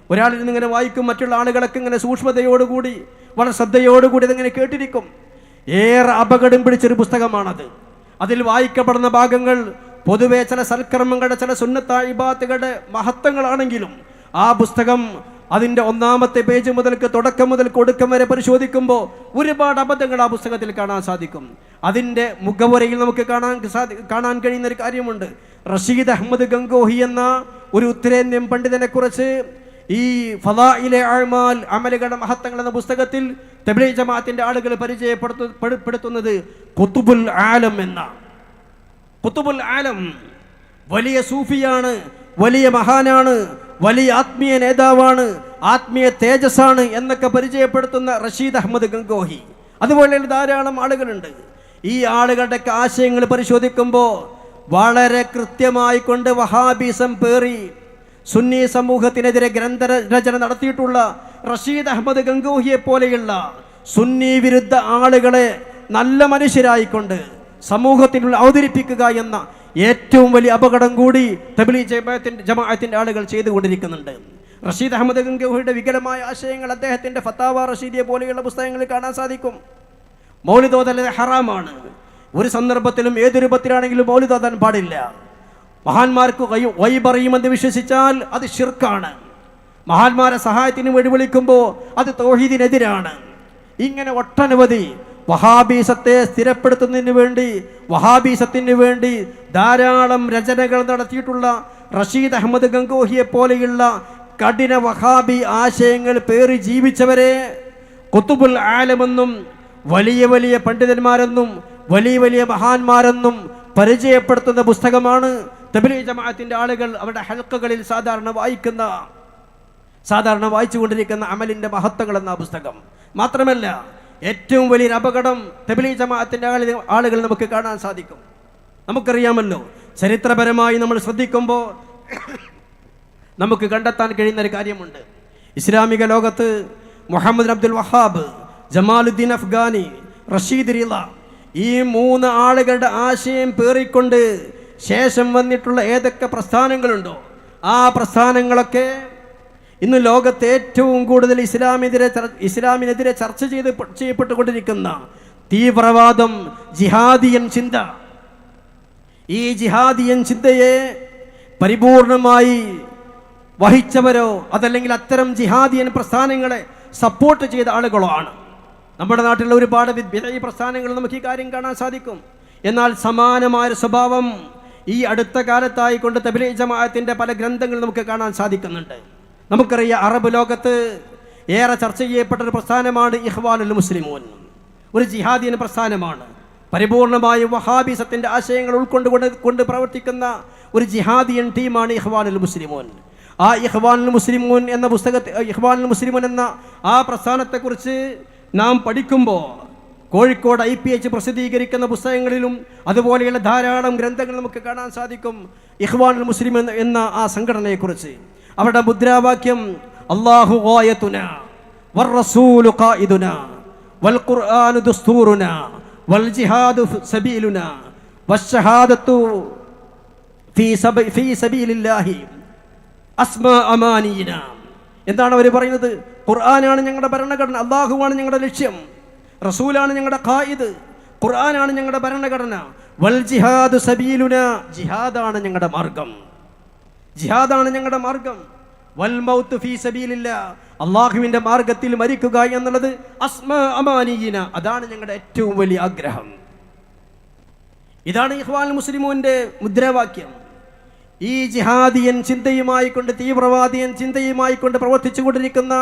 ഒരാളിൽ നിന്നിങ്ങനെ വായിക്കും, മറ്റുള്ള ആളുകളൊക്കെ ഇങ്ങനെ സൂക്ഷ്മതയോടുകൂടി, വളരെ ശ്രദ്ധയോടുകൂടി ഇതിങ്ങനെ കേട്ടിരിക്കും. ഏറെ അപകടം പിടിച്ചൊരു പുസ്തകമാണത്. അതിൽ വായിക്കപ്പെടുന്ന ഭാഗങ്ങൾ പൊതുവെ ചില സൽക്കർമ്മങ്ങളുടെ, ചില സുന്നത്തായ ഇബാദത്തുകളുടെ മഹത്വങ്ങളാണെങ്കിലും ആ പുസ്തകം അതിൻ്റെ 1-ാമത്തെ പേജ് മുതൽക്ക് തുടക്കം മുതൽ ഒടുക്കം വരെ പരിശോധിക്കുമ്പോൾ ഒരുപാട് അബദ്ധങ്ങൾ ആ പുസ്തകത്തിൽ കാണാൻ സാധിക്കും. അതിൻ്റെ മുഖവുരയിൽ നമുക്ക് കാണാൻ കഴിയുന്ന ഒരു കാര്യമുണ്ട്. റഷീദ് അഹമ്മദ് ഗംഗോഹി എന്ന ഒരു ഉത്തരേന്ത്യൻ പണ്ഡിതനെ കുറിച്ച് ഈ ഫളായിലെ അഅ്മാൽ അമലുകളുടെ മഹത്വങ്ങൾ എന്ന പുസ്തകത്തിൽ തബ്ലീഗ് ജമാഅത്തിന്റെ ആളുകൾ പരിചയപ്പെടുത്തുന്നത് ഖുതുബുൽ ആലം എന്ന. ഖുതുബുൽ ആലം വലിയ സൂഫിയാണ്, വലിയ മഹാനാണ്, വലിയ ആത്മീയ നേതാവാണ്, ആത്മീയ തേജസ്സാണ് എന്നൊക്കെ പരിചയപ്പെടുത്തുന്ന റഷീദ് അഹമ്മദ് ഗംഗോഹി. അതുപോലെയുള്ള ധാരാളം ആളുകളുണ്ട്. ഈ ആളുകളുടെ ആശയങ്ങൾ പരിശോധിക്കുമ്പോൾ വളരെ കൃത്യമായി കൊണ്ട് വഹാബിസം പേറി സുന്നി സമൂഹത്തിനെതിരെ ഗ്രന്ഥരചന നടത്തിയിട്ടുള്ള റഷീദ് അഹമ്മദ് ഗംഗോഹിയെ പോലെയുള്ള സുന്നി വിരുദ്ധ ആളുകളെ നല്ല മനുഷ്യരായിക്കൊണ്ട് സമൂഹത്തിൽ അവതരിപ്പിക്കുക എന്ന ഏറ്റവും വലിയ അപകടം കൂടി തബ്ലീഗ് ജമാഅത്തിന്റെ ആളുകൾ ചെയ്തുകൊണ്ടിരിക്കുന്നുണ്ട്. റഷീദ് അഹമ്മദ് ഗംഗോഹിയുടെ വികലമായ ആശയങ്ങൾ അദ്ദേഹത്തിന്റെ ഫത്താവ റഷീദിയെ പോലെയുള്ള പുസ്തകങ്ങളിൽ കാണാൻ സാധിക്കും. മൗലിദ് ഓതൽ ഹറാമാണ്. ഒരു സന്ദർഭത്തിലും ഏത് രൂപത്തിലാണെങ്കിലും മൗലിദ് ഓതാൻ പാടില്ല. മഹാന്മാർക്ക് വൈബറിയുമെന്ന് വിശ്വസിച്ചാൽ അത് ശിർക്കാണ്. മഹാന്മാരെ സഹായത്തിന് വേണ്ടി വിളിക്കുമ്പോൾ അത് തൗഹീദിനെതിരാണ്. ഇങ്ങനെ ഒട്ടനവധി വഹാബീസത്തെ സ്ഥിരപ്പെടുത്തുന്നതിന് വേണ്ടി, വഹാബീസത്തിന് വേണ്ടി ധാരാളം രചനകൾ നടത്തിയിട്ടുള്ള റഷീദ് അഹമ്മദ് ഗംഗോഹിയെ പോലെയുള്ള കഠിന വഹാബി ആശയങ്ങൾ പേറി ജീവിച്ചവരെ ഖുതുബുൽ ആലമെന്നും വലിയ വലിയ പണ്ഡിതന്മാരെന്നും വലിയ വലിയ മഹാന്മാരെന്നും പരിചയപ്പെടുത്തുന്ന പുസ്തകമാണ് തബ്ലീഗ് ജമാഅത്തിന്റെ ആളുകൾ അവരുടെ ഹൽക്കകളിൽ സാധാരണ വായിച്ചുകൊണ്ടിരിക്കുന്ന അമലിന്റെ മഹത്വങ്ങൾ എന്ന പുസ്തകം. മാത്രമല്ല ഏറ്റവും വലിയൊരു അപകടം തബ്ലീഗ് ജമാഅത്തിന്റെ ആളുകൾ നമുക്ക് കാണാൻ സാധിക്കും. നമുക്കറിയാമല്ലോ, ചരിത്രപരമായി നമ്മൾ ശ്രദ്ധിക്കുമ്പോൾ നമുക്ക് കണ്ടെത്താൻ കഴിയുന്ന ഒരു കാര്യമുണ്ട്. ഇസ്ലാമിക ലോകത്ത് മുഹമ്മദ് അബ്ദുൽ വഹാബ്, ജമാലുദ്ദീൻ അഫ്ഗാനി, റഷീദ് റിള, ഈ 3 ആളുകളുടെ ആശയം പേറിക്കൊണ്ട് ശേഷം വന്നിട്ടുള്ള ഏതൊക്കെ പ്രസ്ഥാനങ്ങളുണ്ടോ ആ പ്രസ്ഥാനങ്ങളൊക്കെ ഇന്ന് ലോകത്ത് ഏറ്റവും കൂടുതൽ ഇസ്ലാമിനെതിരെ ചർച്ച ചെയ്യപ്പെട്ടുകൊണ്ടിരിക്കുന്ന തീവ്രവാദം, ജിഹാദിയൻ ചിന്ത. ഈ ജിഹാദിയൻ ചിന്തയെ പരിപൂർണമായി വഹിച്ചവരോ അതല്ലെങ്കിൽ അത്തരം ജിഹാദിയൻ പ്രസ്ഥാനങ്ങളെ സപ്പോർട്ട് ചെയ്ത ആളുകളോ ആണ്. നമ്മുടെ നാട്ടിലുള്ള ഒരുപാട് വിദഈ പ്രസ്ഥാനങ്ങൾ നമുക്ക് ഈ കാര്യം കാണാൻ സാധിക്കും. എന്നാൽ സമാനമായ സ്വഭാവം ഈ അടുത്ത കാലത്തായിക്കൊണ്ട് തബ്ലീഗ് ജമാഅത്തിന്റെ പല ഗ്രന്ഥങ്ങൾ നമുക്ക് കാണാൻ സാധിക്കുന്നുണ്ട്. നമുക്കറിയാം, അറബ് ലോകത്ത് ഏറെ ചർച്ച ചെയ്യപ്പെട്ട ഒരു പ്രസ്ഥാനമാണ് ഇഖ്വാനുൽ മുസ്ലിമൂൻ. ഒരു ജിഹാദിയൻ പ്രസ്ഥാനമാണ്. പരിപൂർണമായും വഹാബിസത്തിന്റെ ആശയങ്ങൾ ഉൾക്കൊണ്ട് പ്രവർത്തിക്കുന്ന ഒരു ജിഹാദിയൻ ടീമാണ് ഇഖ്വാനുൽ മുസ്ലിമൂൻ. ആ ഇഖ്വാനുൽ മുസ്ലിമൂൻ എന്ന ആ പ്രസ്ഥാനത്തെക്കുറിച്ച് നാം പഠിക്കുമ്പോൾ കോഴിക്കോട് IPH പ്രസിദ്ധീകരിക്കുന്ന പുസ്തകങ്ങളിലും അതുപോലെയുള്ള ധാരാളം ഗ്രന്ഥങ്ങൾ നമുക്ക് കാണാൻ സാധിക്കും ഇഖ്വാനുൽ മുസ്ലിം എന്ന ആ സംഘടനയെക്കുറിച്ച്. അവരുടെ മുദ്രാവാക്യം അല്ലാഹു ഗായതുനാ വർ-റസൂലു ഖായിദുനാ വൽ ഖുർആനു ദസ്തൂറുനാ വൽ ജിഹാദു സബീലുനാ വശഹാദത്തു ഫീ സബീലില്ലാഹി അസ്മാ അമാനീനാ. എന്താണ് അവർ പറയുന്നത്? ഖുർആനാണ് ഞങ്ങളുടെ ഭരണഘടന, അല്ലാഹുവാണ് ഞങ്ങളുടെ ലക്ഷ്യം, റസൂലാണ് ഞങ്ങളുടെ ഖായിദ്, ഖുർആനാണ് ഞങ്ങളുടെ ഭരണഘടന, വൽ ജിഹാദു സബീലുനാ, ജിഹാദാണ് ഞങ്ങളുടെ മാർഗം, വൽ മൗത്ത് ഫീ സബീലില്ലാ, അല്ലാഹുവിന്റെ മാർഗത്തിൽ മരിക്കുക എന്നുള്ളത് അസ്മാ അമാനീന, അതാണ് ഞങ്ങളുടെ ഏറ്റവും വലിയ ആഗ്രഹം. ഇതാണ് ഇഖ്വാനുൽ മുസ്ലിമൂന്റെ മുദ്രാവാക്യം. ഈ ജിഹാദിയൻ ചിന്തയുമായി കൊണ്ട്, തീവ്രവാദിയൻ ചിന്തയുമായി കൊണ്ട് പ്രവർത്തിച്ചു കൊണ്ടിരിക്കുന്ന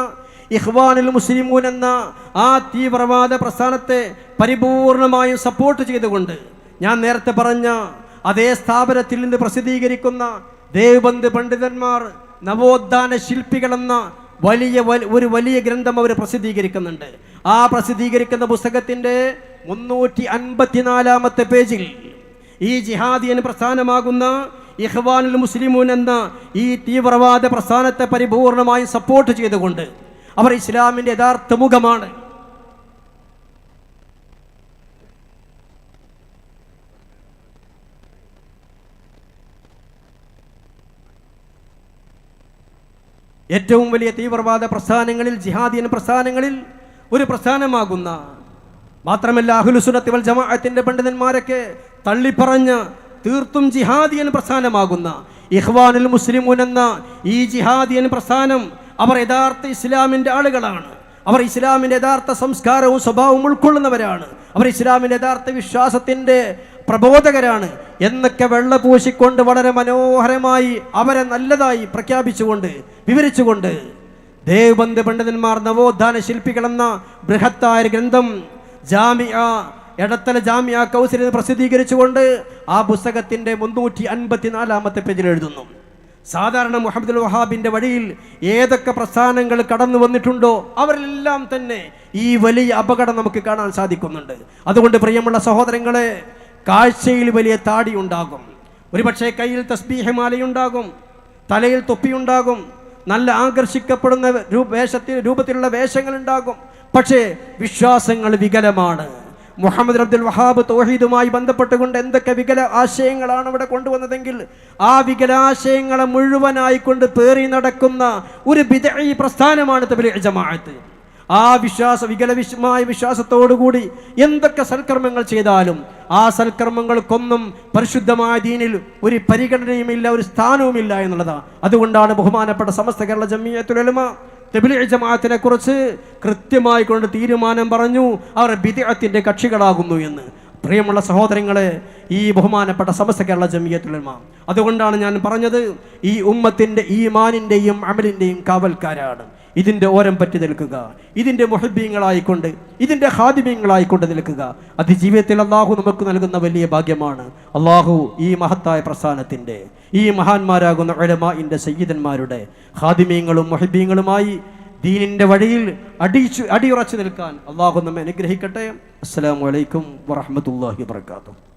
ഇഖ്വാനുൽ മുസ്ലിമൂൻ എന്ന ആ തീവ്രവാദ പ്രസ്ഥാനത്തെ പരിപൂർണമായും സപ്പോർട്ട് ചെയ്തുകൊണ്ട് ഞാൻ നേരത്തെ പറഞ്ഞ അതേ സ്ഥാപനത്തിൽ നിന്ന് പ്രസിദ്ധീകരിക്കുന്ന ദേവബന്ദ് പണ്ഡിതന്മാർ നവോത്ഥാന ശില്പികളെന്ന വലിയ ഗ്രന്ഥം അവർ പ്രസിദ്ധീകരിക്കുന്നുണ്ട്. ആ പ്രസിദ്ധീകരിക്കുന്ന പുസ്തകത്തിൻ്റെ 354-ാമത്തെ പേജിൽ ഈ ജിഹാദിയൻ പ്രസ്ഥാനമാകുന്ന ഇഖ്വാനുൽ മുസ്ലിമൂൻ എന്ന ഈ തീവ്രവാദ പ്രസ്ഥാനത്തെ പരിപൂർണമായും സപ്പോർട്ട് ചെയ്തുകൊണ്ട് അവർ ഇസ്ലാമിൻ്റെ യഥാർത്ഥ മുഖമാണ്, ഏറ്റവും വലിയ തീവ്രവാദ പ്രസ്ഥാനങ്ങളിൽ, ജിഹാദിയൻ പ്രസ്ഥാനങ്ങളിൽ ഒരു പ്രസ്ഥാനമാകുന്ന, മാത്രമല്ല അഹ്ലുസുന്നത്തി വൽ ജമാഅത്തിന്റെ പണ്ഡിതന്മാരൊക്കെ തള്ളിപ്പറഞ്ഞ തീർത്തും ജിഹാദിയൻ പ്രസ്ഥാനമാകുന്ന ഇഖ്വാനുൽ മുസ്ലിമൂൻ എന്ന ഈ ജിഹാദിയൻ പ്രസ്ഥാനം അവർ യഥാർത്ഥ ഇസ്ലാമിൻ്റെ ആളുകളാണ്. അവർ ഇസ്ലാമിൻ്റെ യഥാർത്ഥ സംസ്കാരവും സ്വഭാവവും ഉൾക്കൊള്ളുന്നവരാണ്. അവർ ഇസ്ലാമിൻ്റെ യഥാർത്ഥ വിശ്വാസത്തിൻ്റെ പ്രബോധകരാണ് എന്നൊക്കെ വെള്ളപൂശിക്കൊണ്ട് വളരെ മനോഹരമായി അവരെ നല്ലതായി പ്രഖ്യാപിച്ചുകൊണ്ട് വിവരിച്ചുകൊണ്ട് ദേവബന്ദ് പണ്ഡിതന്മാർ നവോത്ഥാന ശില്പികളെന്ന ബൃഹത്തായ ഗ്രന്ഥം എടത്തല ജാമിയ കൗസലിൽ പ്രസിദ്ധീകരിച്ചുകൊണ്ട് ആ പുസ്തകത്തിൻ്റെ 354 പേജിൽ എഴുതുന്നു, സാധാരണ മുഹമ്മദുൽ വഹാബിൻ്റെ വഴിയിൽ ഏതൊക്കെ പ്രസ്ഥാനങ്ങൾ കടന്നു വന്നിട്ടുണ്ടോ അവരെല്ലാം തന്നെ ഈ വലിയ അപകടം നമുക്ക് കാണാൻ സാധിക്കുന്നുണ്ട്. അതുകൊണ്ട് പ്രിയമുള്ള സഹോദരങ്ങളെ, കാഴ്ചയിൽ വലിയ താടി ഉണ്ടാകും, ഒരുപക്ഷെ കയ്യിൽ തസ്ബീഹ് മാലയുണ്ടാകും, തലയിൽ തൊപ്പിയുണ്ടാകും, നല്ല ആകർഷിക്കപ്പെടുന്ന രൂപത്തിലുള്ള വേഷങ്ങൾ ഉണ്ടാകും. പക്ഷേ വിശ്വാസങ്ങൾ വികലമാണ്. മുഹമ്മദ് അബ്ദുൽ വഹാബ് തൗഹീദുമായി ബന്ധപ്പെട്ടുകൊണ്ട് എന്തൊക്കെ വികല ആശയങ്ങളാണ് അവിടെ കൊണ്ടുവന്നതെങ്കിൽ ആ വികലാശയങ്ങളെ മുഴുവനായി കൊണ്ട് പേറി നടക്കുന്ന ഒരു ബിദ്ഈ പ്രസ്ഥാനമാണ് തബ്ലീഗ് ജമാഅത്ത്. ആ വികലമായ വിശ്വാസത്തോടുകൂടി എന്തൊക്കെ സൽക്കർമ്മങ്ങൾ ചെയ്താലും ആ സൽക്കർമ്മങ്ങൾക്കൊന്നും പരിശുദ്ധമായ ദീനിൽ ഒരു പരിഗണനയുമില്ല, ഒരു സ്ഥാനവുമില്ല എന്നുള്ളതാണ്. അതുകൊണ്ടാണ് ബഹുമാനപ്പെട്ട സമസ്ത കേരള ജംഇയ്യത്തുൽ ഉലമ തബ്ലീഗ് ജമാഅത്തിനെ കുറിച്ച് കൃത്യമായി കൊണ്ട് തീരുമാനം പറഞ്ഞു, അവർ ബിദ്അത്തിന്റെ കക്ഷികളാകുന്നു എന്ന്. പ്രിയമുള്ള സഹോദരങ്ങളെ, ഈ ബഹുമാനപ്പെട്ട സമസ്ത കേരള ജംഇയ്യത്തുൽ ഉലമ അതുകൊണ്ടാണ് ഞാൻ പറഞ്ഞത്, ഈ ഉമ്മത്തിൻ്റെ ഈമാനിൻ്റെയും അമലിൻ്റെയും കാവൽക്കാരാണ്. ഇതിൻ്റെ ഓരം പറ്റി നിൽക്കുക, ഇതിൻ്റെ മുഹബ്ബീങ്ങളായിക്കൊണ്ട്, ഇതിൻ്റെ ഖാദിമീങ്ങളായിക്കൊണ്ട് നിൽക്കുക. അത് ജീവിതത്തിൽ അള്ളാഹു നമുക്ക് നൽകുന്ന വലിയ ഭാഗ്യമാണ്. അള്ളാഹു ഈ മഹത്തായ പ്രസ്ഥാനത്തിൻ്റെ, ഈ മഹാന്മാരാകുന്ന ഉലമാഇൻ്റെ സയ്യിദന്മാരുടെ ഖാദിമീങ്ങളും മുഹബ്ബീങ്ങളുമായി ദീനിൻ്റെ വഴിയിൽ അടിയുറച്ചു നിൽക്കാൻ അള്ളാഹു നമ്മെ അനുഗ്രഹിക്കട്ടെ. അസ്സലാമു അലൈക്കും വറഹ്മത്തുള്ളാഹി വബറകാതുഹു.